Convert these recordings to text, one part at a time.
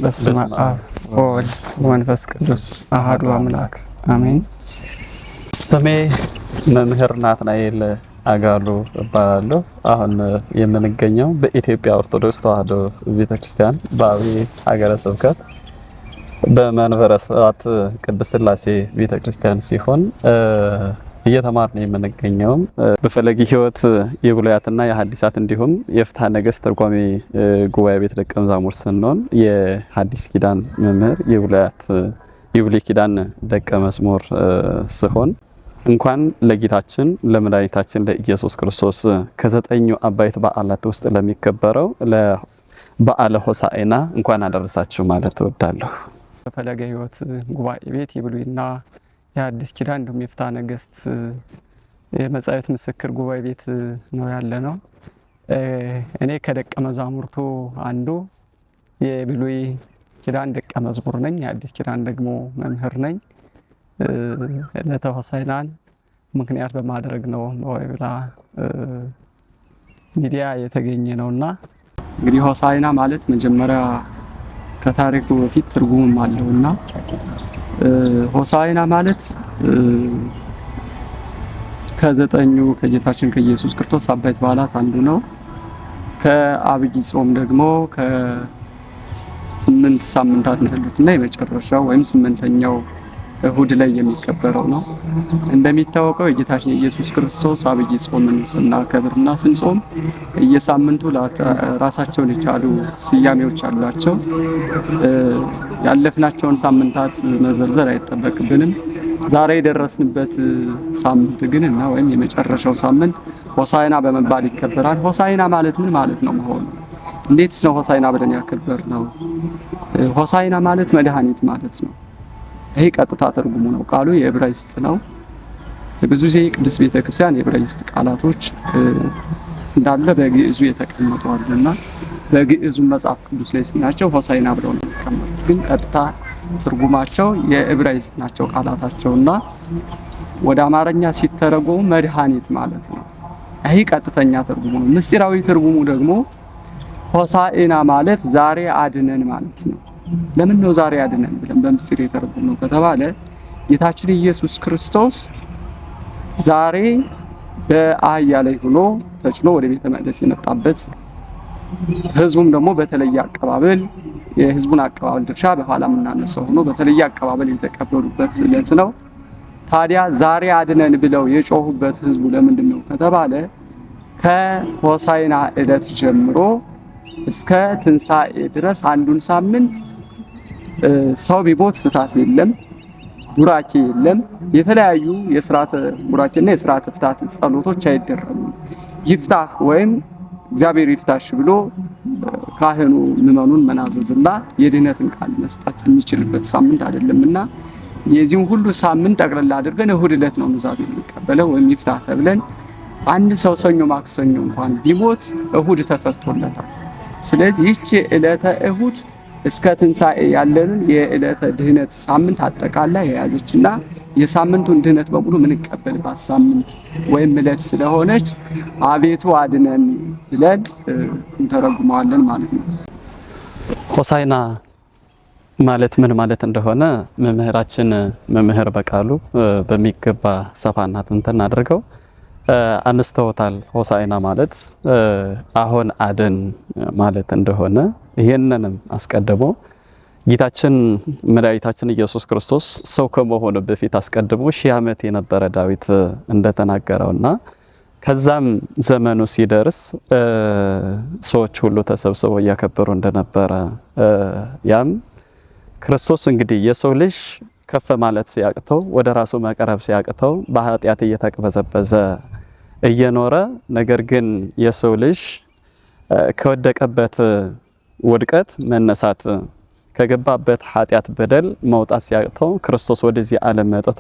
በስመ አብ ወወልድ ወመንፈስ ቅዱስ አሐዱ አምላክ አሜን። ስሜ መምህር ናትናኤል አጋሉ እባላለሁ። አሁን የምንገኘው በኢትዮጵያ ኦርቶዶክስ ተዋሕዶ ቤተክርስቲያን በአዊ ሀገረ ስብከት በመንበረ ስብሐት ቅድስት ሥላሴ ቤተክርስቲያን ሲሆን እየተማርን የምንገኘው በፈለገ ሕይወት የብሉያትና የሐዲሳት እንዲሁም የፍትሐ ነገሥት ትርጓሜ ጉባኤ ቤት ደቀ መዛሙርት ስንሆን የሐዲስ ኪዳን መምህር የብሉይ ኪዳን ደቀ መዝሙር ሲሆን እንኳን ለጌታችን ለመድኃኒታችን ለኢየሱስ ክርስቶስ ከዘጠኙ አበይት በዓላት ውስጥ ለሚከበረው ለበዓለ ሆሳዕና እንኳን አደረሳችሁ ማለት እወዳለሁ። በፈለገ ሕይወት ጉባኤ ቤት የብሉይና የሐዲስ ኪዳን እንዲሁም የፍትሐ ነገሥት የመጻሕፍት ምስክር ጉባኤ ቤት ነው ያለነው። እኔ ከደቀ መዛሙርቱ አንዱ የብሉይ ኪዳን ደቀ መዝሙር ነኝ፣ የሐዲስ ኪዳን ደግሞ መምህር ነኝ። ዕለተ ሆሳዕናን ምክንያት በማድረግ ነው በወይብላ ሚዲያ የተገኘ ነውና እንግዲህ ሆሳዕና ማለት መጀመሪያ ከታሪኩ በፊት ትርጉምም አለውና ሆሳዕና ማለት ከዘጠኙ ከጌታችን ከኢየሱስ ክርስቶስ አበይት በዓላት አንዱ ነው። ከአብይ ጾም ደግሞ ከ8 ሳምንታት ነው ያሉትና የመጨረሻው ወይም 8ኛው እሁድ ላይ የሚከበረው ነው። እንደሚታወቀው የጌታችን የኢየሱስ ክርስቶስ አብይ ጾምን ስናከብርና ስንጾም የሳምንቱ ራሳቸውን የቻሉ ስያሜዎች አሏቸው። ያለፍናቸውን ሳምንታት መዘርዘር አይጠበቅብንም። ዛሬ የደረስንበት ሳምንት ግን እና ወይም የመጨረሻው ሳምንት ሆሳዕና በመባል ይከበራል። ሆሳዕና ማለት ምን ማለት ነው መሆኑ? እንዴትስ ነው ሆሳዕና ብለን ያከበርነው? ሆሳዕና ማለት መድኃኒት ማለት ነው። ይሄ ቀጥታ ትርጉሙ ነው። ቃሉ የዕብራይስጥ ነው። ብዙ ጊዜ ቅድስት ቤተክርስቲያን የዕብራይስጥ ቃላቶች እንዳለ በግዕዙ የተቀመጡ አሉና በግዕዙ መጽሐፍ ቅዱስ ላይ ስናቸው ሆሳዕና ብለው ነው የሚቀመጡት። ግን ቀጥታ ትርጉማቸው የዕብራይስጥ ናቸው ቃላታቸውና ወደ አማርኛ ሲተረጎሙ መድኃኒት ማለት ነው። ይሄ ቀጥተኛ ትርጉሙ ነው። ምስጢራዊ ትርጉሙ ደግሞ ሆሳዕና ማለት ዛሬ አድነን ማለት ነው። ለምን ነው ዛሬ አድነን ብለን በምስጢር የተረጎምነው ከተባለ ጌታችን ኢየሱስ ክርስቶስ ዛሬ በአህያ ላይ ሆኖ ተጭኖ ወደ ቤተ መቅደስ የመጣበት ህዝቡም ደግሞ በተለየ አቀባበል የህዝቡን አቀባበል ድርሻ በኋላ የምናነሳው ሆኖ በተለየ አቀባበል የተቀበሉበት ዕለት ነው። ታዲያ ዛሬ አድነን ብለው የጮሁበት ህዝቡ ለምንድን ነው ከተባለ ከሆሳዕና ዕለት ጀምሮ እስከ ትንሣኤ ድረስ አንዱን ሳምንት ሰው ቢሞት ፍታት የለም፣ ቡራኬ የለም። የተለያዩ የሥርዓተ ቡራኬና የሥርዓተ ፍታት ጸሎቶች አይደረጉም። ይፍታህ ወይም እግዚአብሔር ይፍታሽ ብሎ ካህኑ ምዕመኑን መናዘዝና የድህነትን ቃል መስጠት የሚችልበት ሳምንት አይደለምና የዚህን ሁሉ ሳምንት ጠቅለል አድርገን እሁድ ዕለት ነው ኑዛዜ የሚቀበለው ወይም ይፍታህ ተብለን አንድ ሰው ሰኞ ማክሰኞ እንኳን ቢሞት እሁድ ተፈቶለታል። ስለዚህ ይህች ዕለተ እሁድ እስከ ትንሣኤ ያለንን የዕለተ ድህነት ሳምንት አጠቃላይ የያዘችና የሳምንቱን ድህነት በሙሉ ምንቀበልባት ሳምንት ወይም ዕለት ስለሆነች አቤቱ አድነን ብለን እንተረጉመዋለን ማለት ነው። ሆሳዕና ማለት ምን ማለት እንደሆነ መምህራችን መምህር በቃሉ በሚገባ ሰፋና ትንተን አድርገው አንስተውታል። ሆሳዕና ማለት አሁን አድን ማለት እንደሆነ ይሄንንም አስቀድሞ ጌታችን መድኃኒታችን ኢየሱስ ክርስቶስ ሰው ከመሆኑ በፊት አስቀድሞ 1000 ዓመት የነበረ ዳዊት እንደተናገረውና ከዛም ዘመኑ ሲደርስ ሰዎች ሁሉ ተሰብስበው እያከበሩ እንደነበረ ያም ክርስቶስ እንግዲህ የሰው ልጅ ከፍ ማለት ሲያቅተው ወደ ራሱ መቅረብ ሲያቅተው በኃጢአት እየተቅበዘበዘ እየኖረ ነገር ግን የሰው ልጅ ከወደቀበት ውድቀት መነሳት ከገባበት ኃጢአት በደል መውጣት ሲያቅተው ክርስቶስ ወደዚህ ዓለም መጥቶ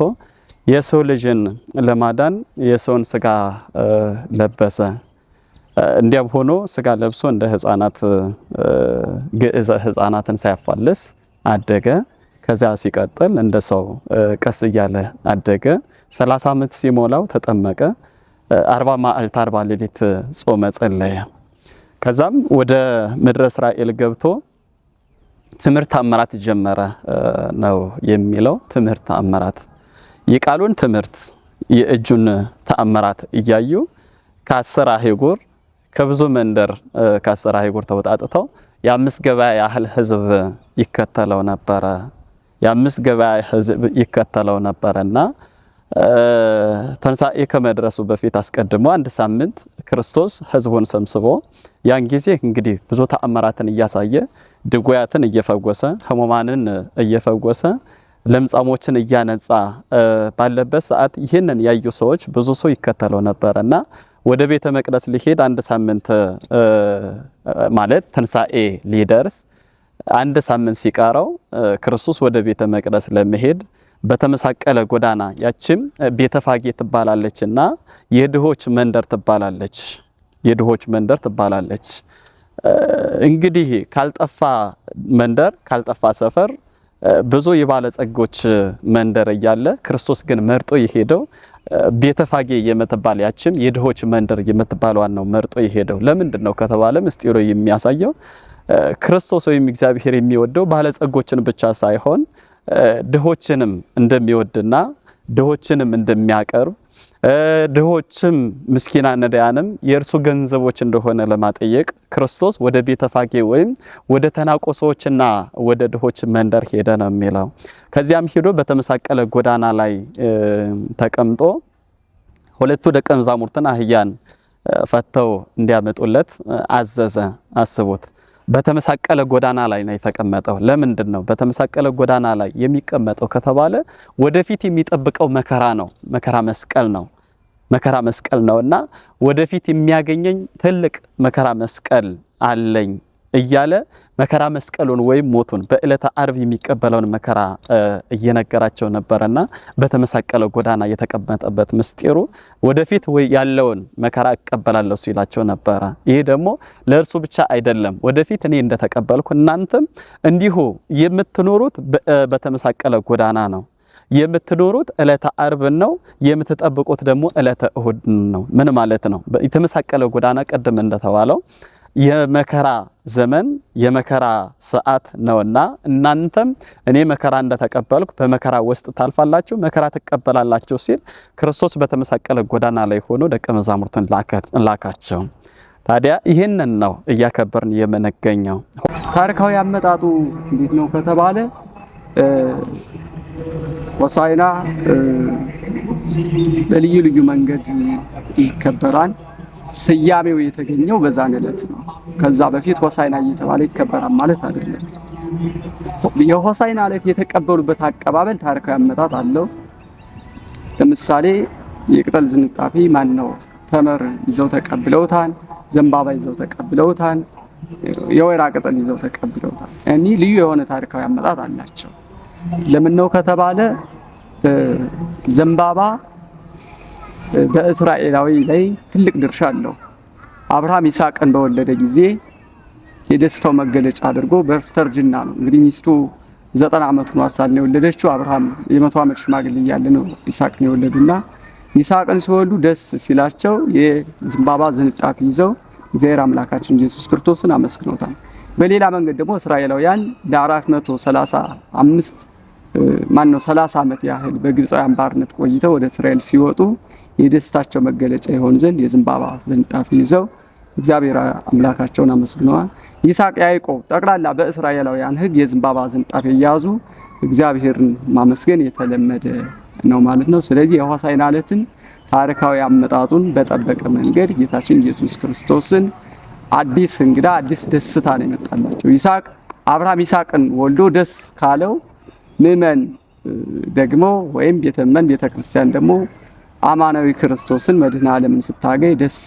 የሰው ልጅን ለማዳን የሰውን ስጋ ለበሰ። እንዲያም ሆኖ ስጋ ለብሶ እንደ ሕፃናት ግዕዘ ሕፃናትን ሳያፋልስ አደገ። ከዛ ሲቀጥል እንደ ሰው ቀስ እያለ አደገ። 30 ዓመት ሲሞላው ተጠመቀ። 40 መዓልት 40 ሌሊት ጾመ ጸለየ። ከዛም ወደ ምድረ እስራኤል ገብቶ ትምህርት ተአምራት ጀመረ ነው የሚለው። ትምህርት ተአምራት የቃሉን ትምህርት የእጁን ተአምራት እያዩ ከ10 አህጉር ከብዙ መንደር ከ10 አህጉር ተወጣጥተው የ5 ገበያ ያህል ህዝብ ይከተለው ነበረ። የ5 ገበያ ህዝብ ይከተለው ነበርና ትንሣኤ ከመድረሱ በፊት አስቀድሞ አንድ ሳምንት ክርስቶስ ህዝቡን ሰብስቦ ያን ጊዜ እንግዲህ ብዙ ተአምራትን እያሳየ ድውያትን እየፈወሰ ህሙማንን እየፈወሰ ለምጻሞችን እያነጻ ባለበት ሰዓት ይህንን ያዩ ሰዎች ብዙ ሰው ይከተለው ነበርና ወደ ቤተ መቅደስ ሊሄድ አንድ ሳምንት ማለት ትንሣኤ ሊደርስ አንድ ሳምንት ሲቀረው ክርስቶስ ወደ ቤተ መቅደስ ለመሄድ በተመሳቀለ ጎዳና ያችም ቤተፋጌ ትባላለችና የድሆች መንደር ትባላለች። የድሆች መንደር ትባላለች። እንግዲህ ካልጠፋ መንደር ካልጠፋ ሰፈር ብዙ የባለጸጎች መንደር እያለ ክርስቶስ ግን መርጦ የሄደው ቤተፋጌ የምትባል ያችም የድሆች መንደር የምትባለው ነው መርጦ የሄደው። ለምንድነው ከተባለ ምስጢሩ የሚያሳየው ክርስቶስ ወይም እግዚአብሔር የሚወደው ባለጸጎችን ብቻ ሳይሆን ድሆችንም እንደሚወድና ድሆችንም እንደሚያቀርብ ድሆችም ምስኪናን ነዳያንም የእርሱ ገንዘቦች እንደሆነ ለማጠየቅ ክርስቶስ ወደ ቤተፋጌ ወይም ወደ ተናቆ ሰዎችና ወደ ድሆች መንደር ሄደ ነው የሚለው። ከዚያም ሄዶ በተመሳቀለ ጎዳና ላይ ተቀምጦ ሁለቱ ደቀ መዛሙርትን አህያን ፈተው እንዲያመጡለት አዘዘ። አስቡት፣ በተመሳቀለ ጎዳና ላይ ነው የተቀመጠው። ለምንድን ነው በተመሳቀለ ጎዳና ላይ የሚቀመጠው ከተባለ ወደፊት የሚጠብቀው መከራ ነው። መከራ መስቀል ነው። መከራ መስቀል ነውና ወደፊት የሚያገኘኝ ትልቅ መከራ መስቀል አለኝ እያለ መከራ መስቀሉን ወይም ሞቱን በዕለተ ዓርብ የሚቀበለውን መከራ እየነገራቸው ነበርና በተመሳቀለ ጎዳና የተቀመጠበት ምስጢሩ ወደፊት ያለውን መከራ እቀበላለሁ ሲላቸው ነበረ። ይሄ ደግሞ ለእርሱ ብቻ አይደለም፣ ወደፊት እኔ እንደተቀበልኩ እናንተም እንዲሁ የምትኖሩት በተመሳቀለ ጎዳና ነው። የምትኖሩት ዕለተ ዓርብ ነው፣ የምትጠብቁት ደግሞ ዕለተ እሁድ ነው። ምን ማለት ነው? የተመሳቀለ ጎዳና ቀደም እንደተባለው የመከራ ዘመን የመከራ ሰዓት ነውና እናንተም እኔ መከራ እንደተቀበልኩ በመከራ ውስጥ ታልፋላችሁ፣ መከራ ተቀበላላችሁ ሲል ክርስቶስ በተመሳቀለ ጎዳና ላይ ሆኖ ደቀ መዛሙርቱን ላካቸው። ታዲያ ይህንን ነው እያከበርን የምንገኘው። ታሪካዊ አመጣጡ እንዴት ነው ከተባለ ሆሳዕና በልዩ ልዩ መንገድ ይከበራል። ስያሜው የተገኘው በዛን ዕለት ነው። ከዛ በፊት ሆሳዕና እየተባለ ይከበራል ማለት አይደለም። የሆሳዕና ዕለት የተቀበሉበት አቀባበል ታሪካዊ አመጣጥ አለው። ለምሳሌ የቅጠል ዝንጣፊ ማነው ተመር ይዘው ተቀብለውታል። ዘንባባ ይዘው ተቀብለውታል። የወይራ ቅጠል ይዘው ተቀብለውታል። እኔ ልዩ የሆነ ታሪካዊ አመጣጥ አላቸው። ለምን ነው ከተባለ ዘንባባ በእስራኤላዊ ላይ ትልቅ ድርሻ አለው። አብርሃም ይስሐቅን በወለደ ጊዜ የደስታው መገለጫ አድርጎ በስተርጅና ነው እንግዲህ ሚስቱ 90 ዓመት ሆኗል ሳለ የወለደችው። አብርሃም የ100 ዓመት ሽማግሌ እያለ ነው ይስሐቅን የወለዱና ይስሐቅን ሲወልዱ ደስ ሲላቸው የዘንባባ ዝንጣፊ ይዘው እግዚአብሔር አምላካችን ኢየሱስ ክርስቶስን አመስግነውታል። በሌላ መንገድ ደግሞ እስራኤላውያን ለ435 30 ዓመት ያህል በግብፃውያን ባርነት ቆይተው ወደ እስራኤል ሲወጡ የደስታቸው መገለጫ ይሆን ዘንድ የዘንባባ ዝንጣፊ ይዘው እግዚአብሔር አምላካቸውን አመስግነዋል። ይስሐቅ፣ ያዕቆብ ጠቅላላ በእስራኤላውያን ሕግ የዘንባባ ዝንጣፊ ያዙ እግዚአብሔርን ማመስገን የተለመደ ነው ማለት ነው። ስለዚህ የሆሳዕና ዕለትን ታሪካዊ አመጣጡን በጠበቀ መንገድ ጌታችን ኢየሱስ ክርስቶስን አዲስ እንግዳ አዲስ ደስታ ነው የመጣላቸው። ይስሐቅ አብርሃም ይስሐቅን ወልዶ ደስ ካለው ምእመን ደግሞ ወይም ቤተክርስቲያን ደግሞ አማናዊ ክርስቶስን መድኃኔ ዓለምን ስታገኝ ደስ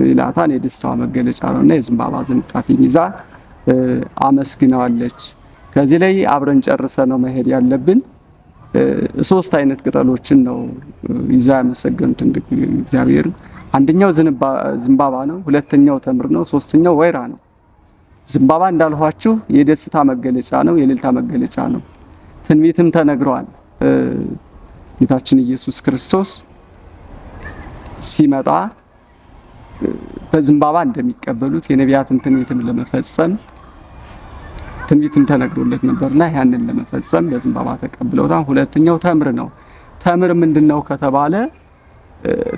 ይላታል። የደስታዋ መገለጫ ነውና የዘንባባ ዝንጣፊን ይዛ አመስግናዋለች። ከዚህ ላይ አብረን ጨርሰ ነው መሄድ ያለብን። 3 አይነት ቅጠሎችን ነው ይዛ ያመሰገኑት እግዚአብሔር። አንደኛው ዘንባባ ነው፣ ሁለተኛው ተምር ነው፣ ሶስተኛው ወይራ ነው። ዘንባባ እንዳልኋችሁ የደስታ መገለጫ ነው፣ የእልልታ መገለጫ ነው። ትንቢትም ተነግሯል። ጌታችን ኢየሱስ ክርስቶስ ሲመጣ በዘንባባ እንደሚቀበሉት የነቢያትን ትንቢትም ለመፈጸም ትንቢትም ተነግሮለት ነበርና ያንን ለመፈጸም በዘንባባ ተቀብለውታል። ሁለተኛው ተምር ነው። ተምር ምንድነው ከተባለ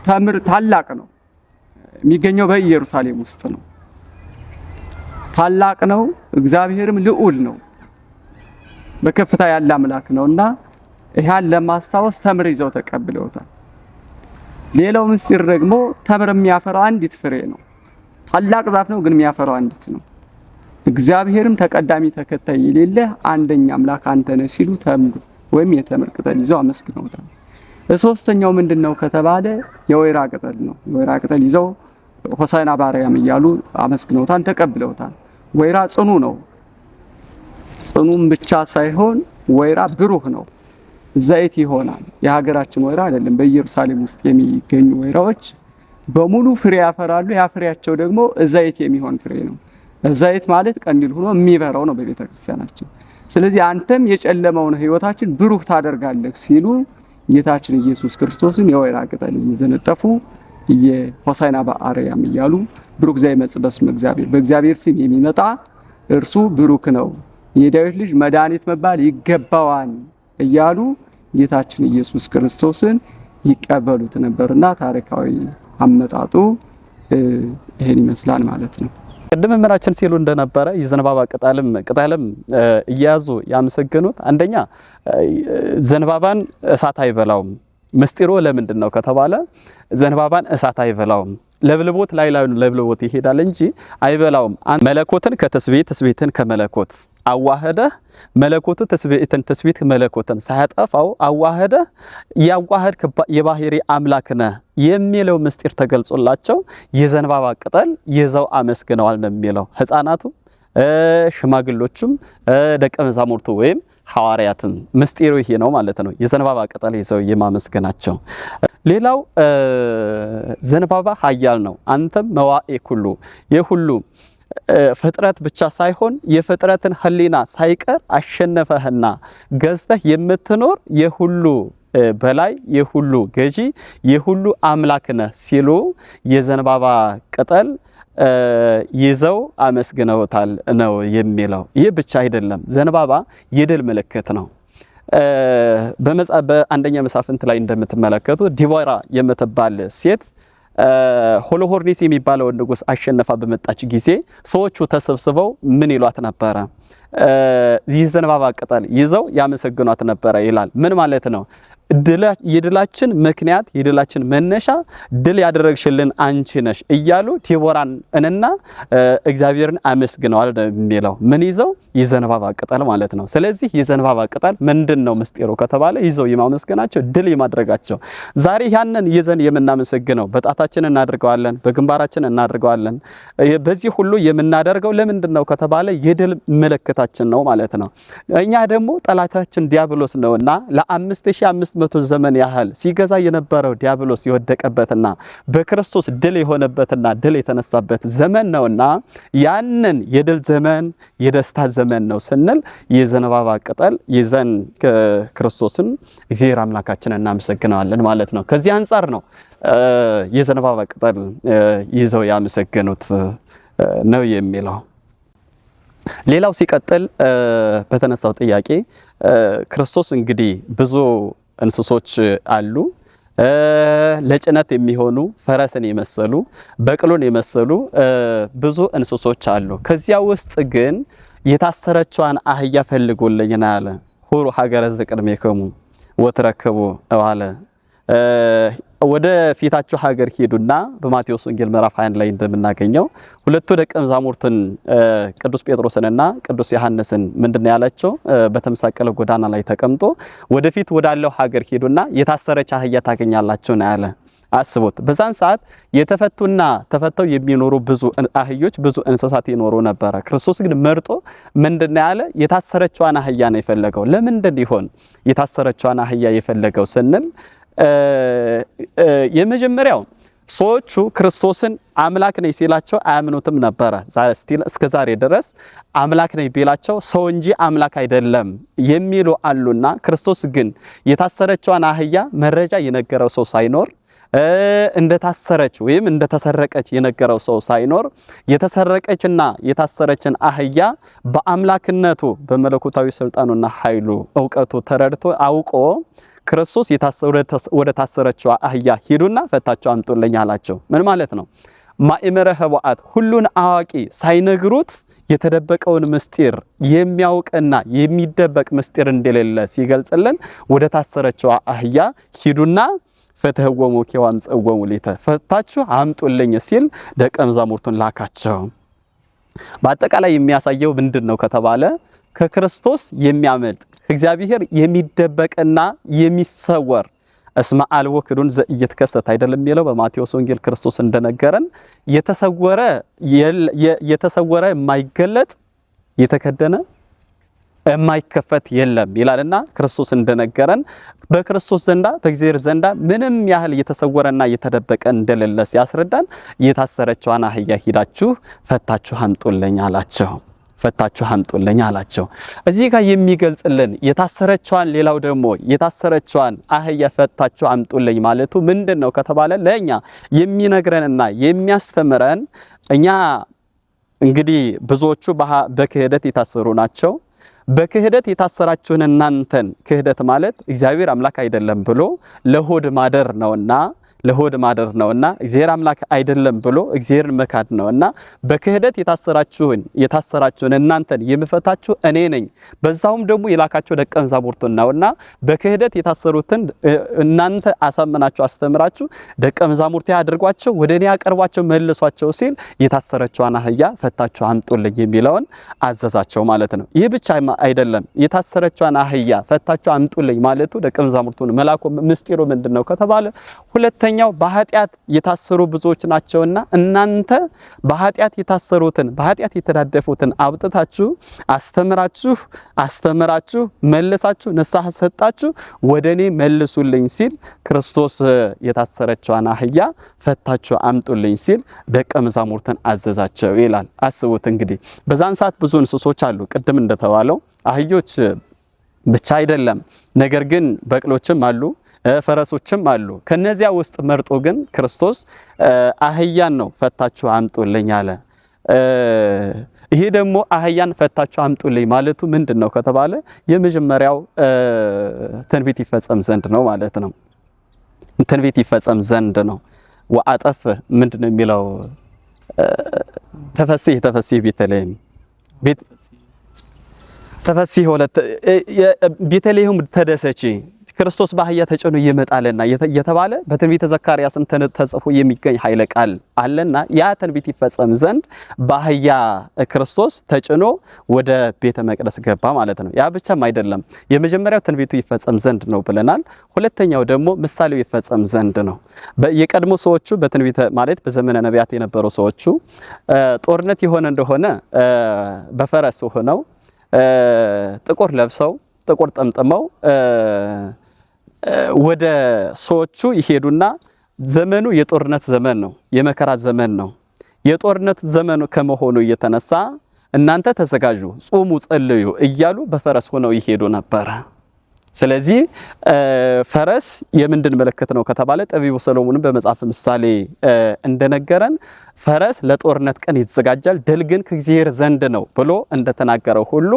ተምር ታላቅ ነው። የሚገኘው በኢየሩሳሌም ውስጥ ነው። ታላቅ ነው። እግዚአብሔርም ልዑል ነው። በከፍታ ያለ አምላክ ነውና ይሄን ለማስታወስ ተምር ይዘው ተቀብለውታል። ሌላው ምስጢር ደግሞ ተምር የሚያፈራው አንዲት ፍሬ ነው። ታላቅ ዛፍ ነው ግን የሚያፈራው አንዲት ነው። እግዚአብሔርም ተቀዳሚ ተከታይ የሌለ አንደኛ አምላክ አንተ ነህ ሲሉ ተምር ወይም የተምር ቅጠል ይዘው አመስግነውታል። ሶስተኛው ምንድነው ከተባለ የወይራ ቅጠል ነው። የወይራ ቅጠል ይዘው ሆሳዕና በአርያም እያሉ አመስግነውታል፣ ተቀብለውታል። ወይራ ጽኑ ነው። ጽኑም ብቻ ሳይሆን ወይራ ብሩህ ነው። ዘይት ይሆናል። የሀገራችን ወይራ አይደለም። በኢየሩሳሌም ውስጥ የሚገኙ ወይራዎች በሙሉ ፍሬ ያፈራሉ። ያ ፍሬያቸው ደግሞ ዘይት የሚሆን ፍሬ ነው። ዘይት ማለት ቀንዲል ሆኖ የሚበራው ነው በቤተ ክርስቲያናችን። ስለዚህ አንተም የጨለመውን ሕይወታችን ብሩህ ታደርጋለህ ሲሉ ጌታችን ኢየሱስ ክርስቶስን የወይራ ቅጠል እየዘነጠፉ የሆሳዕና በአርያም እያሉ ብሩክ ዘይመጽእ በስመ እግዚአብሔር፣ በእግዚአብሔር ስም የሚመጣ እርሱ ብሩክ ነው፣ የዳዊት ልጅ መድኃኒት መባል ይገባዋል እያሉ ጌታችን ኢየሱስ ክርስቶስን ይቀበሉት ነበርና ታሪካዊ አመጣጡ ይሄን ይመስላል ማለት ነው። ቅድም መምህራችን ሲሉ እንደነበረ የዘንባባ ቅጠልም እያዙ ያመሰገኑት አንደኛ ዘንባባን እሳት አይበላውም። ምስጢሩ ለምንድነው ከተባለ ዘንባባን እሳት አይበላውም። ለብልቦት ላይ ለብልቦት ይሄዳል እንጂ አይበላውም። መለኮትን ከተስቤት ተስቤትን ከመለኮት አዋህደ መለኮቱ ተስቤት መለኮትን ሳያጠፋው አዋህደ ያዋህድ የባህሪ አምላክ ነህ የሚለው ምስጢር ተገልጾላቸው የዘንባባ ቅጠል ይዘው አመስግነዋል ነው የሚለው። ህፃናቱ ሽማግሎቹም ደቀ መዛሙርቱ ወይም ሐዋርያትም ምስጢሩ ይሄ ነው ማለት ነው። የዘንባባ ቅጠል ይዘው የማመስገናቸው። ሌላው ዘንባባ ኃያል ነው። አንተም መዋኤ ኩሉ የሁሉ ፍጥረት ብቻ ሳይሆን የፍጥረትን ህሊና ሳይቀር አሸነፈህና ገዝተህ የምትኖር የሁሉ በላይ የሁሉ ገዢ የሁሉ አምላክ ነህ ሲሉ የዘንባባ ቅጠል ይዘው አመስግነውታል ነው የሚለው። ይህ ብቻ አይደለም፣ ዘንባባ የድል ምልክት ነው። በአንደኛ መሳፍንት ላይ እንደምትመለከቱ ዲቦራ የምትባል ሴት ሆሎሆርኒስ የሚባለውን ንጉስ አሸነፋ በመጣች ጊዜ ሰዎቹ ተሰብስበው ምን ይሏት ነበረ? ይህ ዘንባባ ቅጠል ይዘው ያመሰግኗት ነበረ ይላል። ምን ማለት ነው? የድላችን ምክንያት የድላችን መነሻ ድል ያደረግሽልን አንቺ ነሽ እያሉ ዲቦራን እና እግዚአብሔርን አመስግነዋል የሚለው። ምን ይዘው? የዘንባባ ቅጠል ማለት ነው። ስለዚህ የዘንባባ ቅጠል ምንድነው ምስጢሩ ከተባለ ይዘው የማመስገናቸው ድል የማድረጋቸው። ዛሬ ያንን ይዘን የምናመሰግነው በጣታችን እናድርገዋለን፣ በግንባራችን እናድርገዋለን። በዚህ ሁሉ የምናደርገው ለምንድነው ከተባለ የድል ምልክታችን ነው ማለት ነው። እኛ ደግሞ ጠላታችን ዲያብሎስ ነውና ለ5500 ዘመን ያህል ሲገዛ የነበረው ዲያብሎስ የወደቀበትና በክርስቶስ ድል የሆነበትና ድል የተነሳበት ዘመን ነውና ያንን የድል ዘመን የደስታ ዘመን ነው ስንል የዘንባባ ቅጠል ይዘን ክርስቶስን እግዚአብሔር አምላካችንን እናመሰግናለን ማለት ነው። ከዚህ አንፃር ነው የዘንባባ ቅጠል ይዘው ያመሰገኑት ነው የሚለው። ሌላው ሲቀጥል በተነሳው ጥያቄ ክርስቶስ እንግዲህ ብዙ እንስሶች አሉ፣ ለጭነት የሚሆኑ ፈረስን የመሰሉ በቅሎን የመሰሉ ብዙ እንስሶች አሉ። ከዚያ ውስጥ ግን የታሰረችዋን አህያ ፈልጉልኝና አለ። ሁሩ ሀገረ ዘቅድሜክሙ ወትረክቡ አለ። ወደ ፊታችሁ ሀገር ሄዱና በማቴዎስ ወንጌል ምዕራፍ 20 ላይ እንደምናገኘው ሁለቱ ደቀ መዛሙርትን ቅዱስ ጴጥሮስንና ቅዱስ ዮሐንስን ምንድነው ያላቸው? በተመሳቀለ ጎዳና ላይ ተቀምጦ ወደፊት ወዳለው ሀገር ሄዱና የታሰረች አህያ ታገኛላችሁ ነው ያለ። አስቡት፣ በዛን ሰዓት የተፈቱና ተፈተው የሚኖሩ ብዙ አህዮች ብዙ እንስሳት ይኖሩ ነበር። ክርስቶስ ግን መርጦ ምንድነው ያለ? የታሰረችዋን አህያ ነው የፈለገው። ለምንድን ይሆን የታሰረችዋን አህያ የፈለገው ስንል የመጀመሪያው ሰዎቹ ክርስቶስን አምላክ ነኝ ሲላቸው አያምኑትም ነበረ። እስከ ዛሬ ድረስ አምላክ ነኝ ቢላቸው ሰው እንጂ አምላክ አይደለም የሚሉ አሉና ክርስቶስ ግን የታሰረችዋን አህያ መረጃ የነገረው ሰው ሳይኖር እንደታሰረች ወይም እንደተሰረቀች የነገረው ሰው ሳይኖር የተሰረቀችና የታሰረችን አህያ በአምላክነቱ በመለኮታዊ ስልጣኑና ኃይሉ ዕውቀቱ ተረድቶ አውቆ ክርስቶስ ወደ ታሰረችው አህያ ሂዱና ፈታችሁ አምጡልኝ አላቸው። ምን ማለት ነው? ማእመረ ኅቡዓት ሁሉን አዋቂ ሳይነግሩት የተደበቀውን ምስጢር የሚያውቅና የሚደበቅ ምስጢር እንደሌለ ሲገልጽልን ወደ ታሰረችው አህያ ሂዱና ፈትህወሙ ወአምጽእወሙ ሊተ ፈታችሁ አምጡልኝ ሲል ደቀ መዛሙርቱን ላካቸው። በአጠቃላይ የሚያሳየው ምንድነው ከተባለ ከክርስቶስ የሚያመልጥ እግዚአብሔር የሚደበቅና የሚሰወር እስመ አልቦ ክዱን ዘኢይትከሰት አይደለም የሚለው በማቴዎስ ወንጌል ክርስቶስ እንደነገረን የተሰወረ የማይገለጥ የተከደነ የማይከፈት የለም ይላልና ክርስቶስ እንደነገረን በክርስቶስ ዘንዳ በእግዚአብሔር ዘንዳ ምንም ያህል የተሰወረና የተደበቀ እንደሌለ ሲያስረዳን የታሰረችዋን አህያ ሂዳችሁ ፈታችሁ አምጡልኝ አላቸው። ፈታችሁ አምጡልኝ አላቸው። እዚህ ጋር የሚገልጽልን የታሰረችዋን ሌላው ደግሞ የታሰረችዋን አህያ ፈታችሁ አምጡልኝ ማለቱ ምንድነው ከተባለ ለኛ የሚነግረንና የሚያስተምረን እኛ እንግዲህ ብዙዎቹ በክህደት የታሰሩ ናቸው። በክህደት የታሰራችሁን እናንተን ክህደት ማለት እግዚአብሔር አምላክ አይደለም ብሎ ለሆድ ማደር ነውና እግዚአብሔር አምላክ አይደለም ብሎ እግዚአብሔርን መካድ ነውና በክህደት የታሰራችሁን እናንተን የምፈታችሁ እኔ ነኝ። በዛውም ደግሞ የላካቸው ደቀ መዛሙርቱን ነውና በክህደት የታሰሩትን እናንተ አሳምናችሁ አስተምራችሁ ደቀ መዛሙርቴ አድርጓቸው ወደ እኔ አቀርቧቸው መልሷቸው ሲል የታሰረችዋን አህያ ፈታችሁ አምጡልኝ የሚለውን አዘዛቸው ማለት ነው። ይህ ብቻ አይደለም። የታሰረችዋን አህያ ፈታችሁ አምጡልኝ ማለቱ ደቀ መዛሙርቱን መላኩ ምስጢሩ ምንድነው ከተባለ ሁለተኛው በኃጢአት የታሰሩ ብዙዎች ናቸውና እናንተ በኃጢአት የታሰሩትን በኃጢአት የተዳደፉትን አውጥታችሁ አስተምራችሁ መልሳችሁ ንስሐ ሰጣችሁ ወደኔ መልሱልኝ ሲል ክርስቶስ የታሰረችዋን አህያ ፈታችሁ አምጡልኝ ሲል ደቀ መዛሙርትን አዘዛቸው ይላል። አስቡት እንግዲህ በዛን ሰዓት ብዙ እንስሶች አሉ። ቅድም እንደተባለው አህዮች ብቻ አይደለም፣ ነገር ግን በቅሎችም አሉ፣ ፈረሶችም አሉ። ከነዚያ ውስጥ መርጦ ግን ክርስቶስ አህያን ነው ፈታችሁ አምጡልኝ አለ። ይሄ ደግሞ አህያን ፈታችሁ አምጡልኝ ማለቱ ምንድነው ከተባለ የመጀመሪያው ትንቢት ይፈጸም ዘንድ ነው ማለት ነው። ትንቢት ይፈጸም ዘንድ ነው። ወአጠፍ ምንድነው የሚለው ተፈሲህ ቤተልሔም ተፈሲህ ወለት ቤተልሔም ተደሰቺ ክርስቶስ በአህያ ተጭኖ ይመጣልና የተባለ በትንቢተ ዘካርያስም ተጽፎ የሚገኝ ኃይለ ቃል አለና ያ ትንቢት ይፈጸም ዘንድ በአህያ ክርስቶስ ተጭኖ ወደ ቤተ መቅደስ ገባ ማለት ነው። ያ ብቻም አይደለም። የመጀመሪያው ትንቢቱ ይፈጸም ዘንድ ነው ብለናል። ሁለተኛው ደግሞ ምሳሌው ይፈጸም ዘንድ ነው። የቀድሞ ሰዎቹ በትንቢተ ማለት በዘመነ ነቢያት የነበሩ ሰዎቹ ጦርነት የሆነ እንደሆነ በፈረስ ሆነው ጥቁር ለብሰው ጥቁር ጠምጥመው ወደ ሰዎቹ ይሄዱና ዘመኑ የጦርነት ዘመን ነው፣ የመከራ ዘመን ነው። የጦርነት ዘመኑ ከመሆኑ የተነሳ እናንተ ተዘጋጁ፣ ጾሙ፣ ጸልዩ እያሉ በፈረስ ሆነው ይሄዱ ነበር። ስለዚህ ፈረስ የምንድን ምልክት ነው ከተባለ ጠቢቡ ሰሎሞን በመጽሐፍ ምሳሌ እንደነገረን ፈረስ ለጦርነት ቀን ይዘጋጃል፣ ድል ግን ከእግዚአብሔር ዘንድ ነው ብሎ እንደተናገረው ሁሉ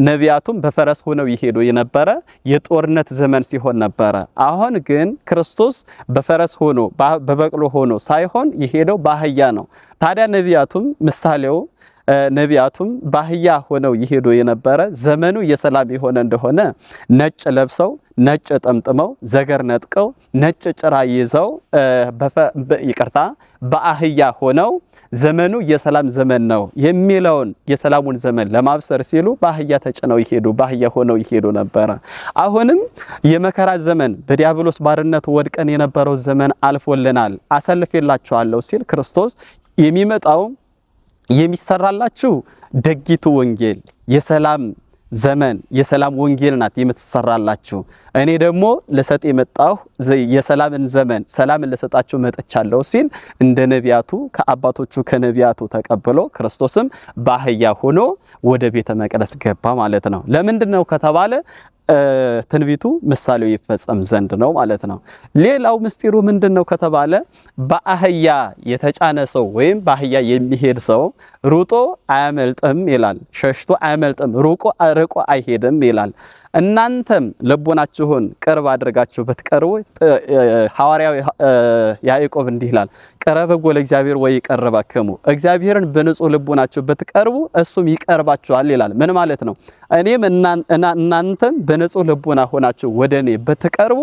ነቢያቱም በፈረስ ሆነው ይሄዱ የነበረ የጦርነት ዘመን ሲሆን ነበረ። አሁን ግን ክርስቶስ በፈረስ ሆኖ በበቅሎ ሆኖ ሳይሆን የሄደው በአህያ ነው። ታዲያ ነቢያቱም በአህያ ሆነው ይሄዱ የነበረ ዘመኑ የሰላም የሆነ እንደሆነ ነጭ ለብሰው ነጭ ጠምጥመው ዘገር ነጥቀው ነጭ ጭራ ይዘው በአህያ ሆነው ዘመኑ የሰላም ዘመን ነው የሚለውን የሰላሙን ዘመን ለማብሰር ሲሉ በአህያ ተጭነው ይሄዱ በአህያ ሆነው ይሄዱ ነበር። አሁንም የመከራ ዘመን በዲያብሎስ ባርነት ወድቀን የነበረው ዘመን አልፎልናል፣ አሳልፌላችኋለሁ ሲል ክርስቶስ የሚመጣው የሚሰራላችሁ ደጊቱ ወንጌል የሰላም ዘመን የሰላም ወንጌል ናት የምትሰራላችሁ። እኔ ደግሞ ለሰጥ የመጣሁ የሰላምን ዘመን ሰላምን ለሰጣችሁ መጥቻለሁ ሲል እንደ ነቢያቱ ከአባቶቹ ከነቢያቱ ተቀብሎ ክርስቶስም በአህያ ሆኖ ወደ ቤተ መቅደስ ገባ ማለት ነው። ለምንድነው ከተባለ ትንቢቱ ምሳሌው ይፈጸም ዘንድ ነው ማለት ነው። ሌላው ምስጢሩ ምንድነው ከተባለ በአህያ የተጫነ ሰው ወይም በአህያ የሚሄድ ሰው ሩጦ አያመልጥም ይላል፣ ሸሽቶ አያመልጥም፣ ርቆ አይሄድም ይላል። እናንተም ልቦናችሁን ቅርብ አድርጋችሁ ብትቀርቡ ሐዋርያው ያዕቆብ እንዲህ ይላል፣ ቀረበጎ ለእግዚአብሔር ወይ ይቀርባከሙ፣ እግዚአብሔርን በንጹህ ልቦናችሁ ብትቀርቡ እሱም ይቀርባችኋል ይላል። ምን ማለት ነው? እኔም እናንተም በንጹህ ልቦና ሆናችሁ ወደኔ ብትቀርቡ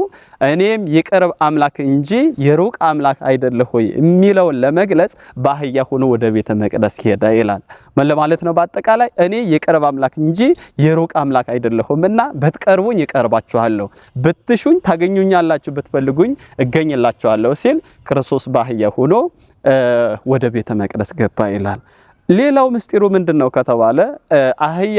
እኔም የቅርብ አምላክ እንጂ የሩቅ አምላክ አይደለሁ ሆይ የሚለውን ለመግለጽ በአህያ ሆኖ ወደ ቤተ መቅደስ ሄደ ይላል። ምን ለማለት ነው? በአጠቃላይ እኔ የቅርብ አምላክ እንጂ የሩቅ አምላክ አይደለሁምና ብትቀርቡኝ ይቀርባችኋለሁ፣ ብትሹኝ ታገኙኛላችሁ፣ ብትፈልጉኝ እገኝላችኋለሁ ሲል ክርስቶስ በአህያ ሆኖ ወደ ቤተ መቅደስ ገባ ይላል። ሌላው ምስጢሩ ምንድነው ከተባለ አህያ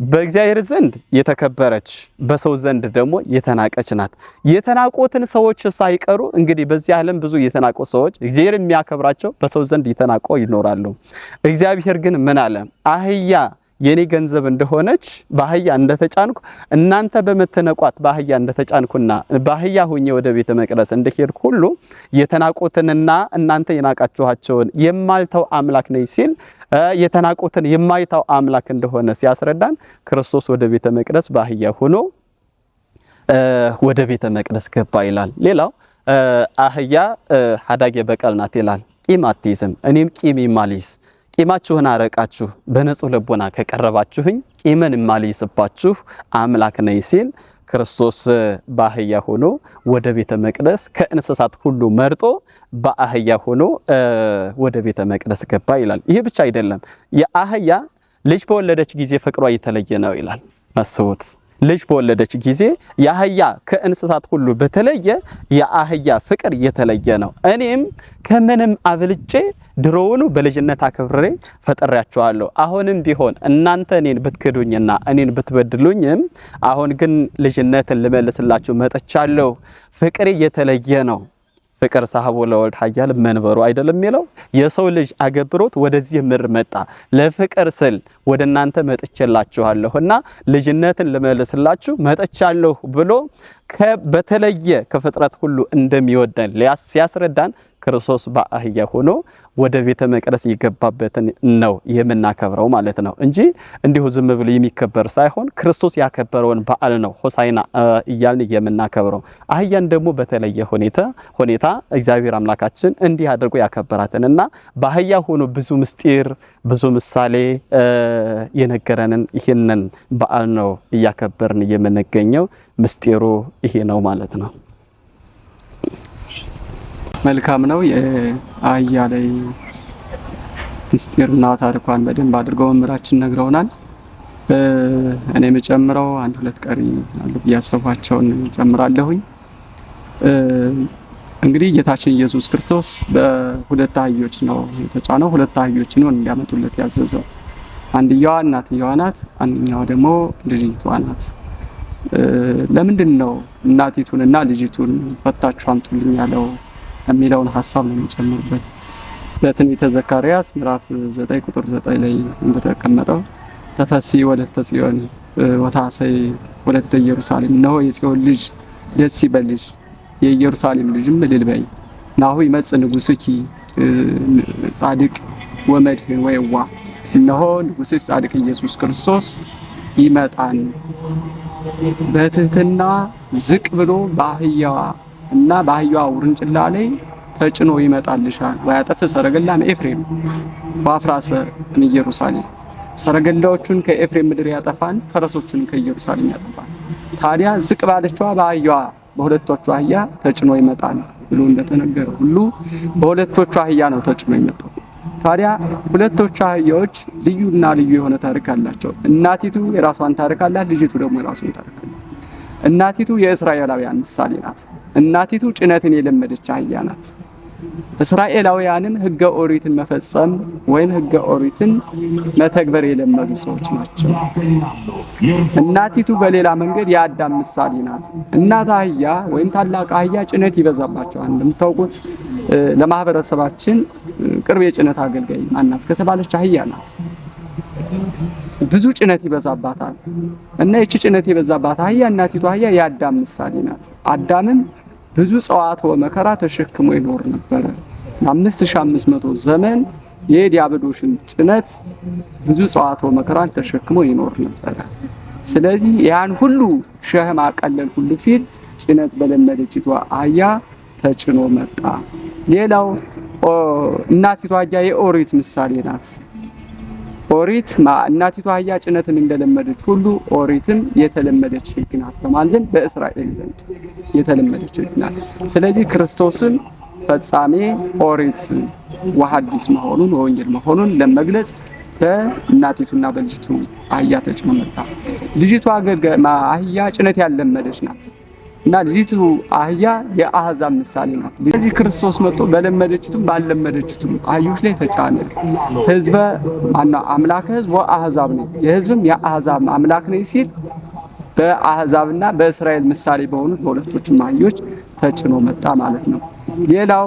በእግዚአብሔር ዘንድ የተከበረች በሰው ዘንድ ደግሞ የተናቀች ናት። የተናቆትን ሰዎች ሳይቀሩ እንግዲህ በዚህ ዓለም ብዙ የተናቁ ሰዎች እግዚአብሔር የሚያከብራቸው በሰው ዘንድ የተናቆ ይኖራሉ። እግዚአብሔር ግን ምን አለ? አህያ የኔ ገንዘብ እንደሆነች በአህያ እንደተጫንኩ እናንተ በመተነቋት በአህያ እንደተጫንኩና በአህያ ሆኜ ወደ ቤተ መቅደስ እንደሄድኩ ሁሉ የተናቆትንና እናንተ የናቃችኋቸውን የማልተው አምላክ ነኝ ሲል የተናቆትን የማይተው አምላክ እንደሆነ ሲያስረዳን ክርስቶስ ወደ ቤተ መቅደስ በአህያ ሆኖ ወደ ቤተ መቅደስ ገባ ይላል። ሌላው አህያ ሀዳጌ በቀል ናት ይላል። ቂም አትይዝም፣ እኔም ቂም የማልይዝ ቂማችሁን አረቃችሁ በንጹህ ልቦና ከቀረባችሁኝ ቂምን የማልይዝባችሁ አምላክ ነኝ ሲል ክርስቶስ በአህያ ሆኖ ወደ ቤተ መቅደስ ከእንስሳት ሁሉ መርጦ በአህያ ሆኖ ወደ ቤተ መቅደስ ገባ ይላል። ይሄ ብቻ አይደለም። የአህያ ልጅ በወለደች ጊዜ ፍቅሯ የተለየ ነው ይላል። መስውት ልጅ በወለደች ጊዜ የአህያ ከእንስሳት ሁሉ በተለየ የአህያ ፍቅር የተለየ ነው። እኔም ከምንም አብልጬ ድሮውኑ በልጅነት አክብሬ ፈጥሬያችኋለሁ። አሁንም ቢሆን እናንተ እኔን ብትክዱኝና እኔን ብትበድሉኝም አሁን ግን ልጅነትን ልመልስላችሁ መጥቻለሁ። ፍቅሬ የተለየ ነው። ፍቅር ሳህቦ ለወልድ ኃያል መንበሩ አይደለም የሚለው የሰው ልጅ አገብሮት ወደዚህ ምድር መጣ። ለፍቅር ስል ወደ እናንተ መጥቼላችኋለሁና ልጅነትን ልመልስላችሁ መጥቻለሁ ብሎ በተለየ ከፍጥረት ሁሉ እንደሚወደን ሲያስረዳን ክርስቶስ በአህያ ሆኖ ወደ ቤተ መቅደስ የገባበትን ነው የምናከብረው ማለት ነው እንጂ እንዲሁ ዝም ብሎ የሚከበር ሳይሆን ክርስቶስ ያከበረውን በዓል ነው ሆሳዕና እያልን የምናከብረው። አህያን ደግሞ በተለየ ሁኔታ እግዚአብሔር አምላካችን እንዲህ አድርጎ ያከበራትንና በአህያ ሆኖ ብዙ ምስጢር ብዙ ምሳሌ የነገረንን ይህንን በዓል ነው እያከበርን የምንገኘው። ምስጢሩ ይሄ ነው ማለት ነው። መልካም ነው። የአህያ ላይ ምስጢርና ታሪኳን በደንብ አድርገው መምህራችን ነግረውናል። እኔ የምጨምረው አንድ ሁለት ቀሪ አሉ ያሰቧቸውን ጨምራለሁኝ። እንግዲህ ጌታችን ኢየሱስ ክርስቶስ በሁለት አህዮች ነው የተጫነው። ሁለት አህዮችን ነው እንዲያመጡለት ያዘዘው። አንድኛዋ እናትየዋ ናት፣ አንደኛዋ ደግሞ ልጅቷ ናት። ለምንድን ነው እናቲቱንና ልጅቱን ፈታችሁ አምጡልኝ ያለው የሚለውን ሐሳብ ነው የሚጨምርበት። በትንቢተ ዘካርያስ ምዕራፍ 9 ቁጥር 9 ላይ እንደተቀመጠው ተፈሲ ወለተ ጽዮን ወታሰይ ወለተ ኢየሩሳሌም፣ ነው የጽዮን ልጅ ደስ ይበልሽ፣ የኢየሩሳሌም ልጅም እልል በይ። ናሁ ይመጽእ ንጉሥኪ ጻድቅ ወመድህን ወይዋ፣ እነሆ ንጉሥሽ ጻድቅ ኢየሱስ ክርስቶስ ይመጣን በትህትና ዝቅ ብሎ በአህያዋ እና በአህያዋ ውርንጭላ ላይ ተጭኖ ይመጣልሻል። ወያጠፍ ሰረገላ ኤፍሬም ወአፍራሰ ኢየሩሳሌም፣ ሰረገላዎቹን ከኤፍሬም ምድር ያጠፋን፣ ፈረሶቹን ከኢየሩሳሌም ያጠፋን። ታዲያ ዝቅ ባለችዋ በአህያዋ በሁለቶቹ አህያ ተጭኖ ይመጣል ብሎ እንደተነገረ ሁሉ በሁለቶቹ አህያ ነው ተጭኖ ይመጣው። ታዲያ ሁለቶቹ አህያዎች ልዩና ልዩ የሆነ ታሪክ አላቸው። እናቲቱ የራሷን ታሪክ አላት፣ ልጅቱ ደግሞ የራሷን ታሪክ አላት። እናቲቱ የእስራኤላውያን ምሳሌ ናት። እናቲቱ ጭነትን የለመደች አህያ ናት። እስራኤላውያንን ሕገ ኦሪትን መፈጸም ወይም ሕገ ኦሪትን መተግበር የለመዱ ሰዎች ናቸው። እናቲቱ በሌላ መንገድ የአዳም ምሳሌ ናት። እናት አህያ ወይም ታላቅ አህያ ጭነት ይበዛባቸዋል። እንደምታውቁት ለማህበረሰባችን ቅርብ የጭነት አገልጋይ ማናት ከተባለች አህያ ናት። ብዙ ጭነት ይበዛባታል እና ይቺ ጭነት የበዛባት አህያ እናቲቱ አህያ የአዳም ምሳሌ ናት። አዳምም ብዙ ጸዋትወ መከራ ተሸክሞ ይኖር ነበረ። 5500 ዘመን የዲያብሎስን ጭነት ብዙ ጸዋትወ መከራን ተሸክሞ ይኖር ነበረ። ስለዚህ ያን ሁሉ ሸህም አቀለል ሁሉ ሲል ጭነት በለመደችቷ አህያ ተጭኖ መጣ። ሌላው እናቲቱ አህያ የኦሪት ምሳሌ ናት። ኦሪት እናቲቱ አህያ ጭነትን እንደለመደች ሁሉ ኦሪትም የተለመደች ሕግ ናት በማን ዘንድ? በእስራኤል ዘንድ የተለመደች ሕግ ናት። ስለዚህ ክርስቶስን ፈጻሜ ኦሪት ወሐዲስ መሆኑን ወንጌል መሆኑን ለመግለጽ በእናቲቱና በልጅቱ አህያ ተጭኖ መጣ። ልጅቱ አህያ ጭነት ያለመደች ናት እና ልጅቱ አህያ የአህዛብ ምሳሌ ናት። ስለዚህ ክርስቶስ መጥቶ በለመደችቱም ባልለመደችቱም አህዮች ላይ ተጫነ። ህዝበ አምላከ ህዝብ ወአህዛብ ነው፣ የህዝብም የአህዛብ አምላክ ነው ሲል በአህዛብና በእስራኤል ምሳሌ በሆኑት በሁለቶችም አህዮች ተጭኖ መጣ ማለት ነው። ሌላው